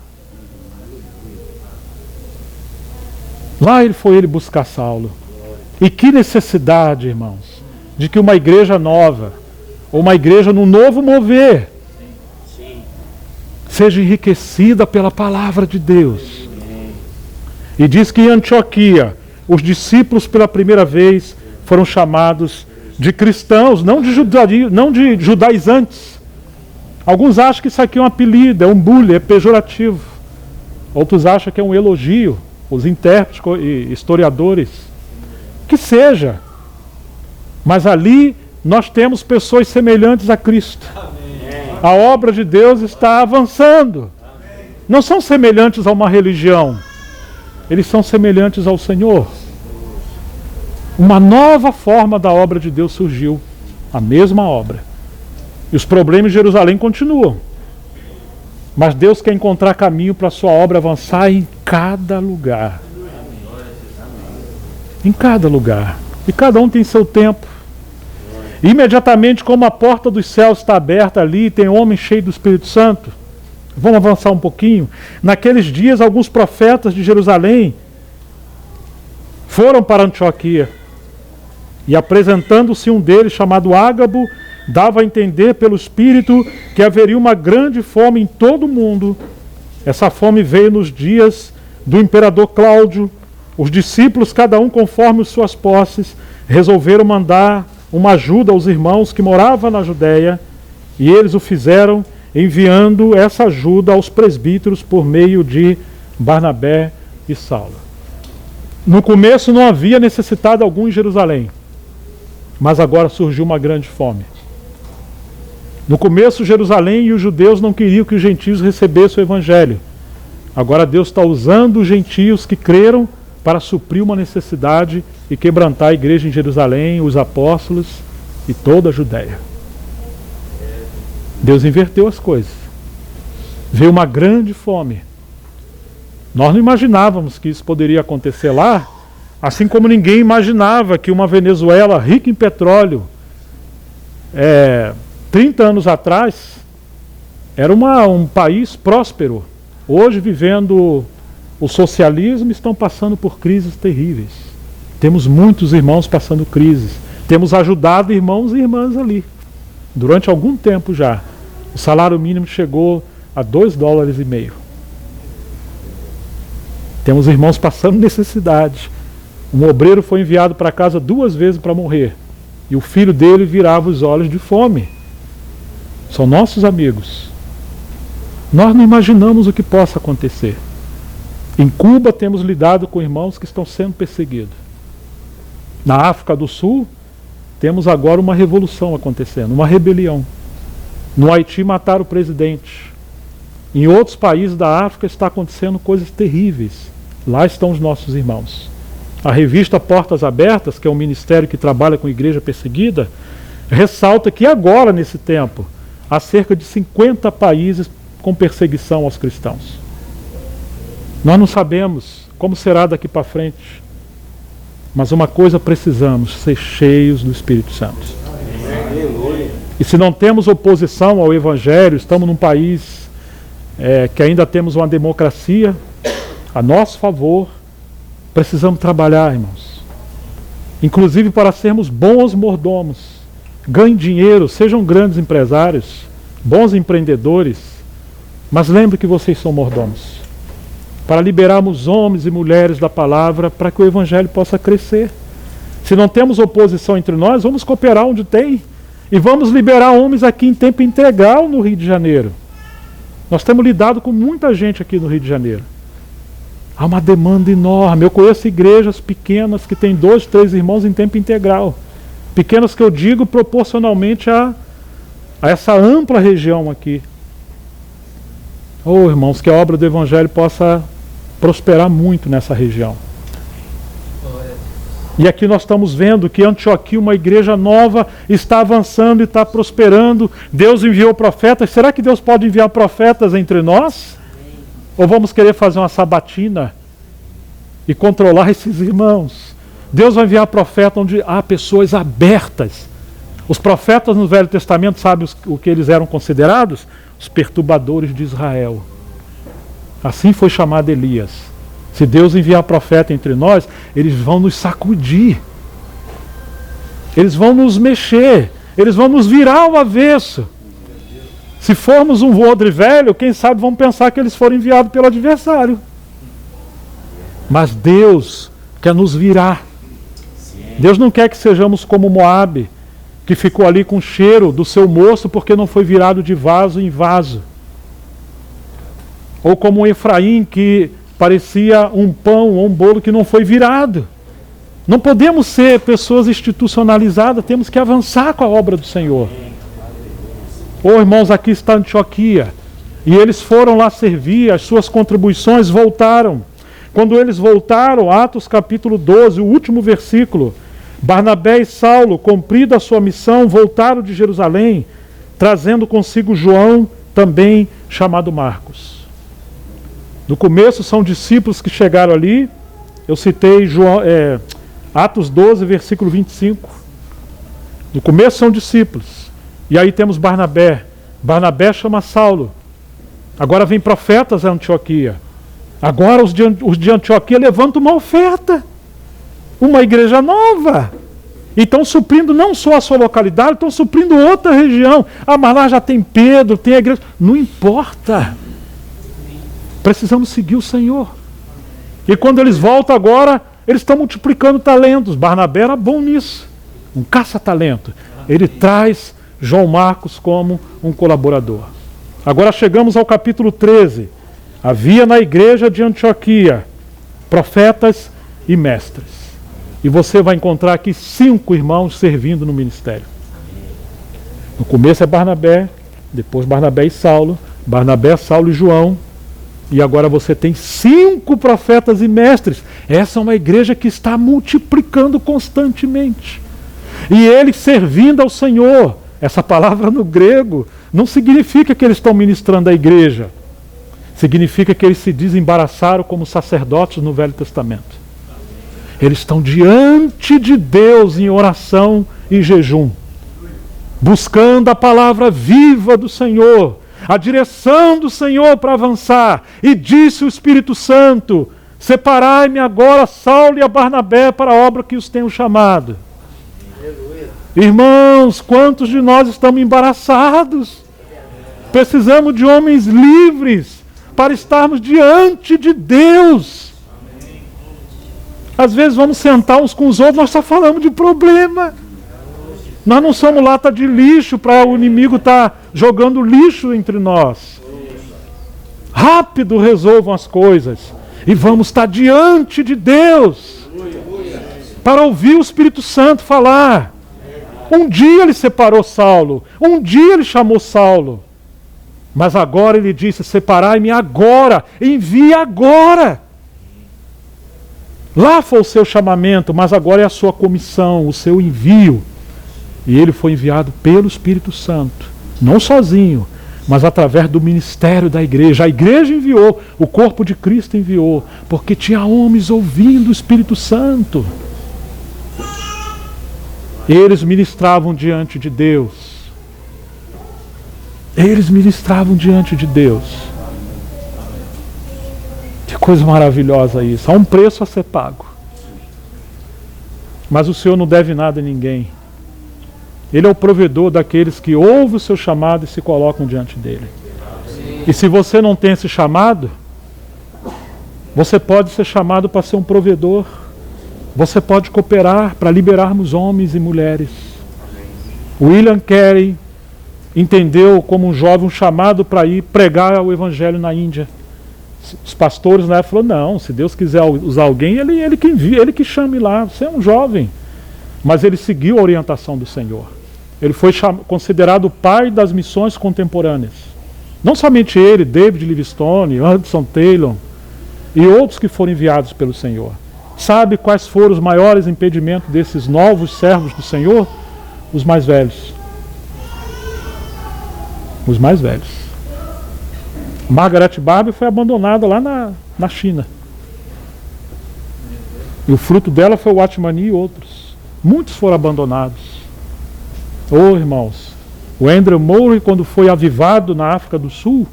Lá foi ele buscar Saulo. E que necessidade, irmãos, de que uma igreja nova, ou uma igreja num novo mover, seja enriquecida pela palavra de Deus. E diz que em Antioquia, os discípulos pela primeira vez foram chamados de cristãos, não de judaizantes. Alguns acham que isso aqui é um apelido, é um bullying, é pejorativo. Outros acham que é um elogio, os intérpretes e historiadores. Que seja. Mas ali nós temos pessoas semelhantes a Cristo. A obra de Deus está avançando. Não são semelhantes a uma religião. Eles são semelhantes ao Senhor. Uma nova forma da obra de Deus surgiu. A mesma obra. E os problemas de Jerusalém continuam. Mas Deus quer encontrar caminho para a sua obra avançar em cada lugar. Em cada lugar. E cada um tem seu tempo. Imediatamente, como a porta dos céus está aberta ali, tem homem cheio do Espírito Santo. Vamos avançar um pouquinho. Naqueles dias, alguns profetas de Jerusalém foram para Antioquia. E apresentando-se um deles, chamado Ágabo, dava a entender pelo Espírito que haveria uma grande fome em todo o mundo. Essa fome veio nos dias do imperador Cláudio. Os discípulos, cada um conforme as suas posses, resolveram mandar uma ajuda aos irmãos que moravam na Judéia, e eles o fizeram, enviando essa ajuda aos presbíteros por meio de Barnabé e Saulo. No começo não havia necessidade algum em Jerusalém, mas agora surgiu uma grande fome. No começo, Jerusalém e os judeus não queriam que os gentios recebessem o evangelho. Agora Deus está usando os gentios que creram para suprir uma necessidade e quebrantar a igreja em Jerusalém, os apóstolos e toda a Judéia. Deus inverteu as coisas. Veio uma grande fome. Nós não imaginávamos que isso poderia acontecer lá, assim como ninguém imaginava que uma Venezuela rica em petróleo, 30 anos atrás, era um país próspero. Hoje, vivendo o socialismo, estão passando por crises terríveis. Temos muitos irmãos passando crises. Temos ajudado irmãos e irmãs ali. Durante algum tempo já. O salário mínimo chegou a $2,50. Temos irmãos passando necessidade. Um obreiro foi enviado para casa 2 vezes para morrer. E o filho dele virava os olhos de fome. São nossos amigos. Nós não imaginamos o que possa acontecer. Em Cuba temos lidado com irmãos que estão sendo perseguidos. Na África do Sul, temos agora uma revolução acontecendo, uma rebelião. No Haiti mataram o presidente. Em outros países da África está acontecendo coisas terríveis. Lá estão os nossos irmãos. A revista Portas Abertas, que é um ministério que trabalha com igreja perseguida, ressalta que agora, nesse tempo, há cerca de 50 países com perseguição aos cristãos. Nós não sabemos como será daqui para frente, mas uma coisa precisamos, ser cheios do Espírito Santo. E se não temos oposição ao Evangelho, estamos num país que ainda temos uma democracia a nosso favor, precisamos trabalhar, irmãos. Inclusive para sermos bons mordomos. Ganhem dinheiro, sejam grandes empresários, bons empreendedores, mas lembre que vocês são mordomos. Para liberarmos homens e mulheres da palavra, para que o Evangelho possa crescer. Se não temos oposição entre nós, vamos cooperar onde tem. E vamos liberar homens aqui em tempo integral no Rio de Janeiro. Nós temos lidado com muita gente aqui no Rio de Janeiro. Há uma demanda enorme. Eu conheço igrejas pequenas que têm 2, 3 irmãos em tempo integral. Pequenas que eu digo proporcionalmente a essa ampla região aqui. Oh, irmãos, que a obra do Evangelho possa prosperar muito nessa região. E aqui nós estamos vendo que Antioquia, uma igreja nova, está avançando e está prosperando. Deus enviou profetas. Será que Deus pode enviar profetas entre nós? Ou vamos querer fazer uma sabatina e controlar esses irmãos? Deus vai enviar profeta onde há pessoas abertas. Os profetas no Velho Testamento, sabe o que eles eram considerados? Os perturbadores de Israel. Assim foi chamado Elias. Se Deus enviar profeta entre nós, eles vão nos sacudir. Eles vão nos mexer. Eles vão nos virar ao avesso. Se formos um odre velho, quem sabe vão pensar que eles foram enviados pelo adversário. Mas Deus quer nos virar. Deus não quer que sejamos como Moabe, que ficou ali com o cheiro do seu moço porque não foi virado de vaso em vaso. Ou como Efraim, que parecia um pão ou um bolo que não foi virado. Não podemos ser pessoas institucionalizadas, temos que avançar com a obra do Senhor. Oh, irmãos, aqui está Antioquia. E eles foram lá servir, as suas contribuições voltaram. Quando eles voltaram, Atos capítulo 12, o último versículo, Barnabé e Saulo, cumprida a sua missão, voltaram de Jerusalém, trazendo consigo João, também chamado Marcos. No começo são discípulos que chegaram ali. Eu citei Atos 12, versículo 25. No começo são discípulos. E aí temos Barnabé. Barnabé chama Saulo. Agora vem profetas a Antioquia. Agora os de Antioquia levantam uma oferta. Uma igreja nova. E estão suprindo não só a sua localidade, estão suprindo outra região. Ah, mas lá já tem Pedro, tem a igreja. Não importa. Precisamos seguir o Senhor. E quando eles voltam agora, eles estão multiplicando talentos. Barnabé era bom nisso. Um caça-talento. Ele traz João Marcos como um colaborador. Agora chegamos ao capítulo 13. Havia na igreja de Antioquia profetas e mestres. E você vai encontrar aqui 5 irmãos servindo no ministério. No começo é Barnabé, depois Barnabé e Saulo, Barnabé, Saulo e João. E agora você tem 5 profetas e mestres. Essa é uma igreja que está multiplicando constantemente. E eles servindo ao Senhor. Essa palavra no grego não significa que eles estão ministrando a igreja. Significa que eles se desembaraçaram como sacerdotes no Velho Testamento. Eles estão diante de Deus em oração e jejum, buscando a palavra viva do Senhor, a direção do Senhor para avançar. E disse o Espírito Santo: separai-me agora Saulo e a Barnabé para a obra que os tenho chamado. Aleluia. Irmãos, quantos de nós estamos embaraçados? Precisamos de homens livres para estarmos diante de Deus. Às vezes vamos sentar uns com os outros, nós só falamos de problema. Nós não somos lata de lixo para o inimigo estar jogando lixo entre nós. Rápido resolvam as coisas. E vamos estar diante de Deus para ouvir o Espírito Santo falar. Um dia ele separou Saulo, um dia ele chamou Saulo. Mas agora ele disse: separai-me agora, envie agora. Lá foi o seu chamamento, mas agora é a sua comissão, o seu envio. E ele foi enviado pelo Espírito Santo, não sozinho, mas através do ministério da igreja. A igreja enviou, o corpo de Cristo enviou, porque tinha homens ouvindo o Espírito Santo. Eles ministravam diante de Deus. Eles ministravam diante de Deus. Que coisa maravilhosa isso. Há um preço a ser pago. Mas o Senhor não deve nada a ninguém. Ele é o provedor daqueles que ouvem o seu chamado e se colocam diante dele. E se você não tem esse chamado, você pode ser chamado para ser um provedor. Você pode cooperar para liberarmos homens e mulheres. William Carey entendeu como um jovem um chamado para ir pregar o evangelho na Índia. Os pastores na época falaram: não, se Deus quiser usar alguém, ele que envia, ele que chame lá. Você é um jovem. Mas ele seguiu a orientação do Senhor. Ele foi considerado o pai das missões contemporâneas. Não somente ele, David Livingstone, Hudson Taylor e outros que foram enviados pelo Senhor. Sabe quais foram os maiores impedimentos desses novos servos do Senhor? Os mais velhos. Os mais velhos. Margaret Barber foi abandonada lá na China. E o fruto dela foi o Watchmani e outros. Muitos foram abandonados. Irmãos, o Andrew Murray, quando foi avivado na África do Sul,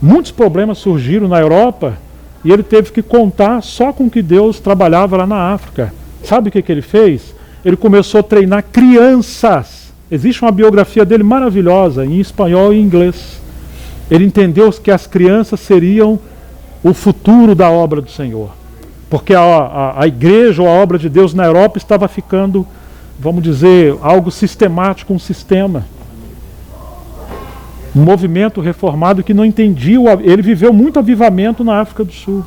muitos problemas surgiram na Europa e ele teve que contar só com o que Deus trabalhava lá na África. Sabe o que ele fez? Ele começou a treinar crianças. Existe uma biografia dele maravilhosa, em espanhol e em inglês. Ele entendeu que as crianças seriam o futuro da obra do Senhor. Porque a igreja ou a obra de Deus na Europa estava ficando, vamos dizer, algo sistemático, um sistema. Um movimento reformado que não entendia. Ele viveu muito avivamento na África do Sul.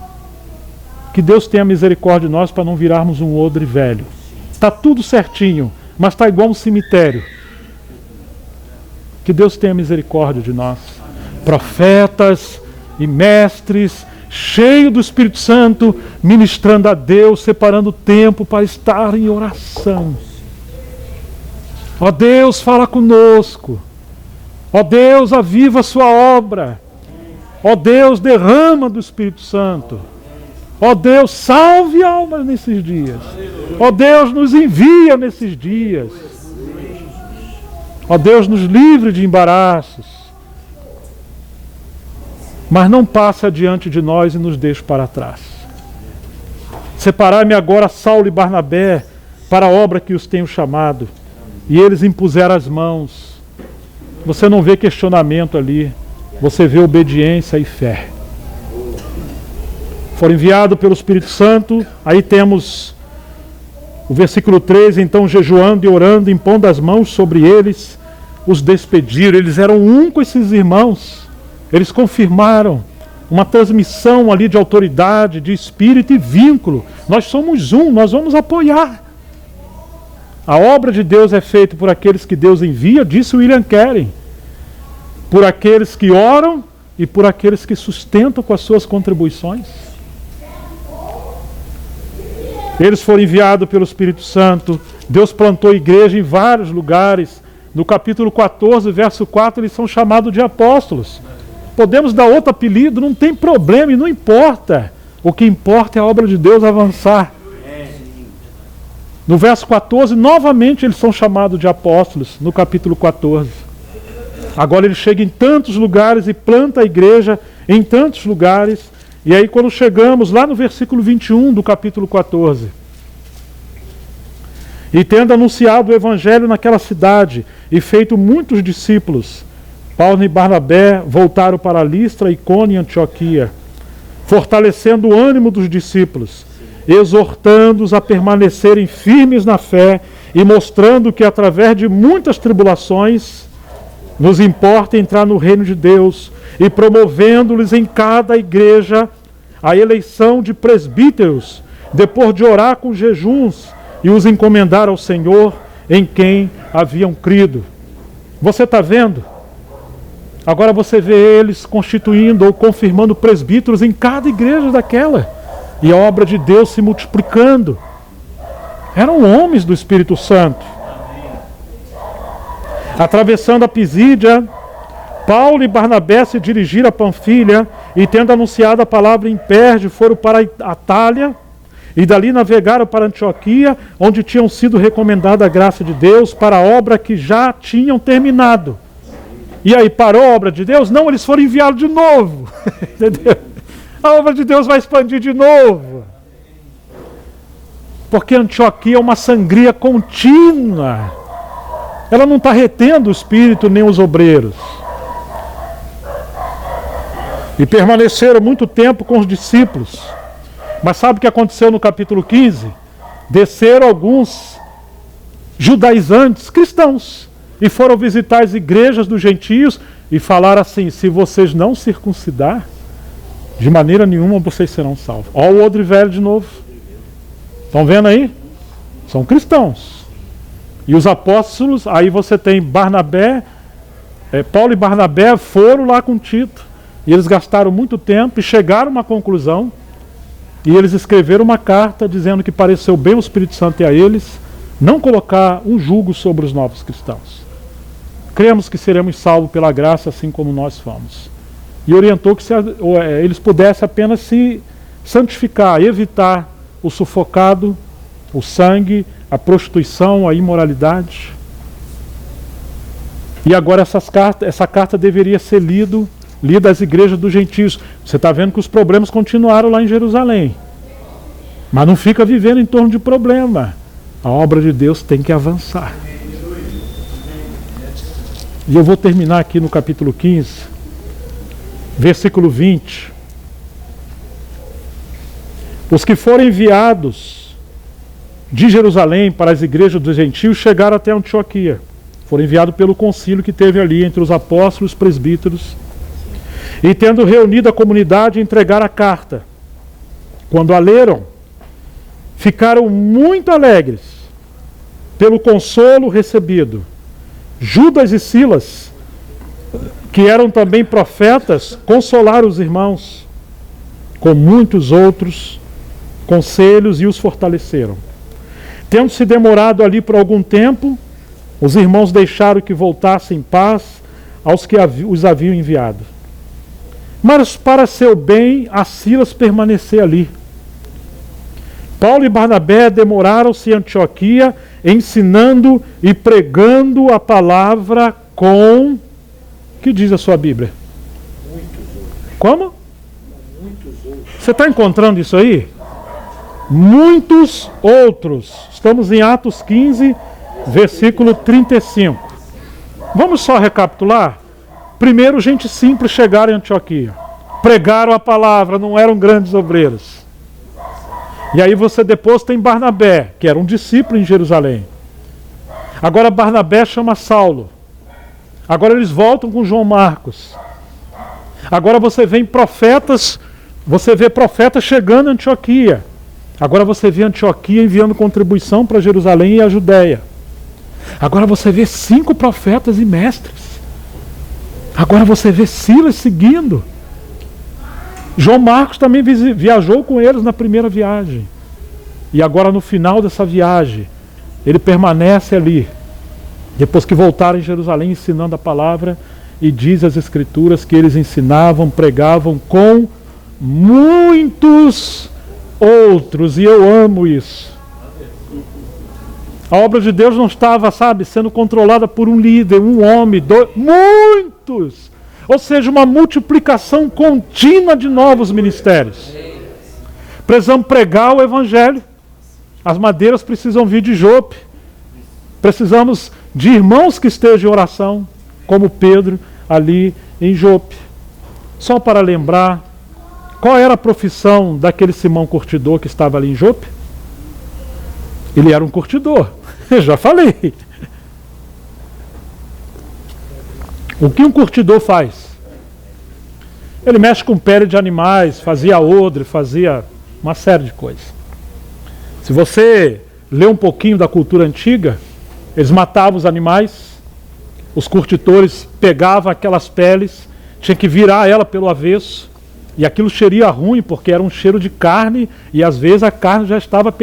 Que Deus tenha misericórdia de nós para não virarmos um odre velho. Está tudo certinho, mas está igual um cemitério. Que Deus tenha misericórdia de nós. Profetas e mestres, cheio do Espírito Santo, ministrando a Deus, separando tempo para estar em oração. Ó Deus, fala conosco. Ó Deus, aviva a sua obra. Ó Deus, derrama do Espírito Santo. Ó Deus, salve almas nesses dias. Ó Deus, nos envia nesses dias. Ó Deus, nos livre de embaraços. Mas não passe adiante de nós e nos deixe para trás. Separai-me agora Saulo e Barnabé para a obra que os tenho chamado. E eles impuseram as mãos. Você não vê questionamento ali. Você vê obediência e fé. Foram enviados pelo Espírito Santo. Aí temos o versículo 3. Então, jejuando e orando, impondo as mãos sobre eles, os despediram. Eles eram um com esses irmãos. Eles confirmaram uma transmissão ali de autoridade, de espírito e vínculo. Nós somos um, nós vamos apoiar. A obra de Deus é feita por aqueles que Deus envia, disse William Carey. Por aqueles que oram e por aqueles que sustentam com as suas contribuições. Eles foram enviados pelo Espírito Santo. Deus plantou igreja em vários lugares. No capítulo 14, verso 4, eles são chamados de apóstolos. Podemos dar outro apelido, não tem problema e não importa. O que importa é a obra de Deus avançar. No verso 14, novamente eles são chamados de apóstolos, no capítulo 14. Agora ele chega em tantos lugares e planta a igreja em tantos lugares. E aí quando chegamos lá no versículo 21 do capítulo 14. E tendo anunciado o evangelho naquela cidade e feito muitos discípulos, Paulo e Barnabé voltaram para Listra, Icônio e Antioquia, fortalecendo o ânimo dos discípulos, exortando-os a permanecerem firmes na fé e mostrando que através de muitas tribulações nos importa entrar no reino de Deus, e promovendo-lhes em cada igreja a eleição de presbíteros, depois de orar com jejuns e os encomendar ao Senhor em quem haviam crido. Você está vendo? Agora você vê eles constituindo ou confirmando presbíteros em cada igreja daquela. E a obra de Deus se multiplicando. Eram homens do Espírito Santo. Atravessando a Pisídia, Paulo e Barnabé se dirigiram a Panfilha e, tendo anunciado a palavra em Perge, foram para a Atália e dali navegaram para Antioquia, onde tinham sido recomendada a graça de Deus para a obra que já tinham terminado. E aí, parou a obra de Deus? Não, eles foram enviados de novo. Entendeu? A obra de Deus vai expandir de novo. Porque Antioquia é uma sangria contínua. Ela não está retendo o espírito nem os obreiros. E permaneceram muito tempo com os discípulos. Mas sabe o que aconteceu no capítulo 15? Desceram alguns judaizantes, cristãos, e foram visitar as igrejas dos gentios e falaram assim: se vocês não circuncidar, de maneira nenhuma vocês serão salvos. Olha o odre velho de novo. Estão vendo aí? São cristãos. E os apóstolos, aí você tem Barnabé, Paulo e Barnabé foram lá com Tito. E eles gastaram muito tempo e chegaram a uma conclusão. E eles escreveram uma carta dizendo que pareceu bem o Espírito Santo e a eles não colocar um jugo sobre os novos cristãos. Cremos que seremos salvos pela graça assim como nós fomos. E orientou que eles pudessem apenas se santificar, evitar o sufocado, o sangue, a prostituição, a imoralidade. E agora essa carta deveria ser lida às igrejas dos gentios. Você está vendo que os problemas continuaram lá em Jerusalém. Mas não fica vivendo em torno de problema. A obra de Deus tem que avançar. E eu vou terminar aqui no capítulo 15, versículo 20. Os que foram enviados de Jerusalém para as igrejas dos gentios chegaram até Antioquia. Foram enviados pelo concílio que teve ali entre os apóstolos e os presbíteros. E tendo reunido a comunidade, entregaram a carta. Quando a leram, ficaram muito alegres pelo consolo recebido. Judas e Silas, que eram também profetas, consolaram os irmãos com muitos outros conselhos e os fortaleceram. Tendo se demorado ali por algum tempo, os irmãos deixaram que voltassem em paz aos que os haviam enviado. Mas para seu bem, a Silas permanecer ali. Paulo e Barnabé demoraram-se em Antioquia, ensinando e pregando a palavra com... O que diz a sua Bíblia? Como? Você está encontrando isso aí? Muitos outros. Estamos em Atos 15, versículo 35. Vamos só recapitular? Primeiro, gente simples chegaram em Antioquia. Pregaram a palavra, não eram grandes obreiros. E aí você depois tem Barnabé, que era um discípulo em Jerusalém. Agora Barnabé chama Saulo. Agora eles voltam com João Marcos. Agora você vê profetas chegando em Antioquia. Agora você vê Antioquia enviando contribuição para Jerusalém e a Judéia. Agora você vê 5 profetas e mestres. Agora você vê Silas seguindo. João Marcos também viajou com eles na primeira viagem. E agora no final dessa viagem, ele permanece ali. Depois que voltaram em Jerusalém ensinando a palavra, e diz as Escrituras que eles ensinavam, pregavam com muitos outros. E eu amo isso. A obra de Deus não estava, sendo controlada por um líder, um homem, muitos. Ou seja, uma multiplicação contínua de novos ministérios. Precisamos pregar o Evangelho. As madeiras precisam vir de Jope. Precisamos de irmãos que estejam em oração, como Pedro ali em Jope. Só para lembrar, qual era a profissão daquele Simão curtidor que estava ali em Jope? Ele era um curtidor. Eu já falei. O que um curtidor faz? Ele mexe com pele de animais, fazia odre, fazia uma série de coisas. Se você lê um pouquinho da cultura antiga, eles matavam os animais, os curtidores pegavam aquelas peles, tinha que virar ela pelo avesso, e aquilo cheiria ruim, porque era um cheiro de carne, e às vezes a carne já estava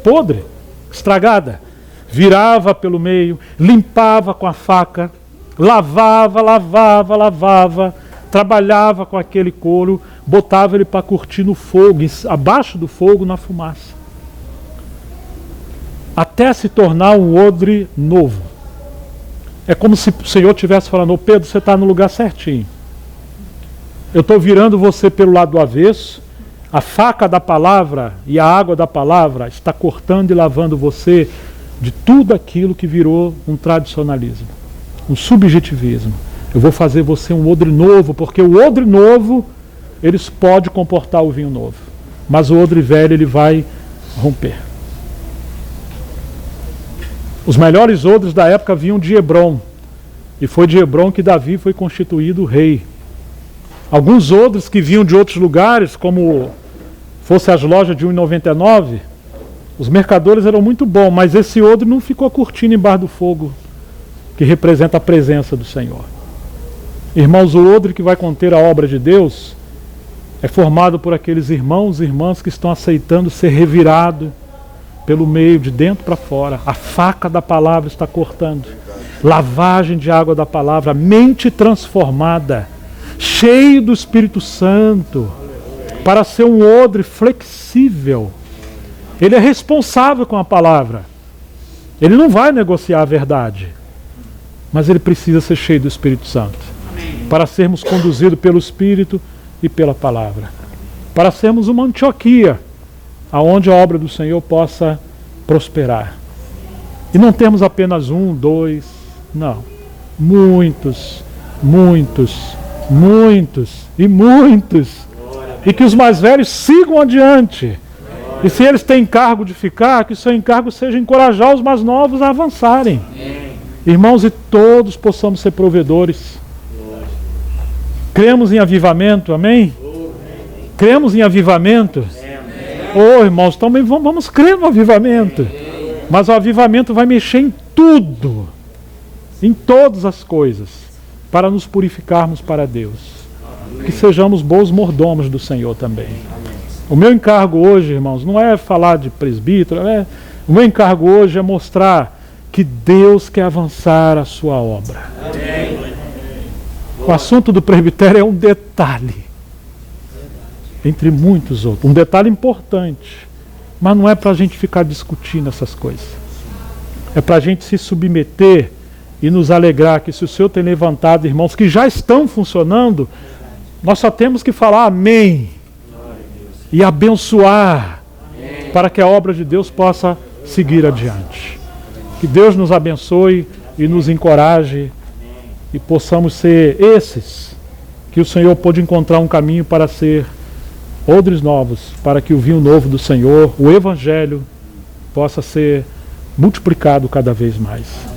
podre, estragada. Virava pelo meio, limpava com a faca, lavava, trabalhava com aquele couro, botava ele para curtir no fogo, abaixo do fogo, na fumaça. Até se tornar um odre novo. É como se o Senhor estivesse falando: ô Pedro, você está no lugar certinho. Eu estou virando você pelo lado do avesso, a faca da palavra e a água da palavra está cortando e lavando você de tudo aquilo que virou um tradicionalismo, um subjetivismo. Eu vou fazer você um odre novo, porque o odre novo, eles podem comportar o vinho novo, mas o odre velho, ele vai romper. Os melhores odres da época vinham de Hebrom, e foi de Hebrom que Davi foi constituído rei. Alguns odres que vinham de outros lugares, como fosse as lojas de R$1,99, os mercadores eram muito bons, mas esse odre não ficou curtindo embaixo do fogo, que representa a presença do Senhor. Irmãos, o odre que vai conter a obra de Deus é formado por aqueles irmãos e irmãs que estão aceitando ser revirado pelo meio, de dentro para fora. A faca da palavra está cortando. Lavagem de água da palavra, mente transformada, cheio do Espírito Santo, para ser um odre flexível. Ele é responsável com a palavra. Ele não vai negociar a verdade, mas ele precisa ser cheio do Espírito Santo, para sermos conduzidos pelo Espírito e pela palavra, para sermos uma Antioquia, aonde a obra do Senhor possa prosperar. E não temos apenas 1, 2, não. Muitos. E que os mais velhos sigam adiante. E se eles têm encargo de ficar, que o seu encargo seja encorajar os mais novos a avançarem. Irmãos, e todos possamos ser provedores. Cremos em avivamento, amém? Cremos em avivamento? Irmãos, também vamos crer no avivamento. Mas o avivamento vai mexer em tudo, em todas as coisas, para nos purificarmos para Deus. Que sejamos bons mordomos do Senhor também. O meu encargo hoje, irmãos, não é falar de presbítero, o meu encargo hoje é mostrar que Deus quer avançar a sua obra. O assunto do presbitério é um detalhe, entre muitos outros. Um detalhe importante, mas não é para a gente ficar discutindo essas coisas. É para a gente se submeter e nos alegrar que se o Senhor tem levantado irmãos que já estão funcionando, nós só temos que falar amém e abençoar para que a obra de Deus possa seguir adiante. Que Deus nos abençoe e nos encoraje e possamos ser esses que o Senhor pôde encontrar um caminho para ser odres novos, para que o vinho novo do Senhor, o Evangelho, possa ser multiplicado cada vez mais.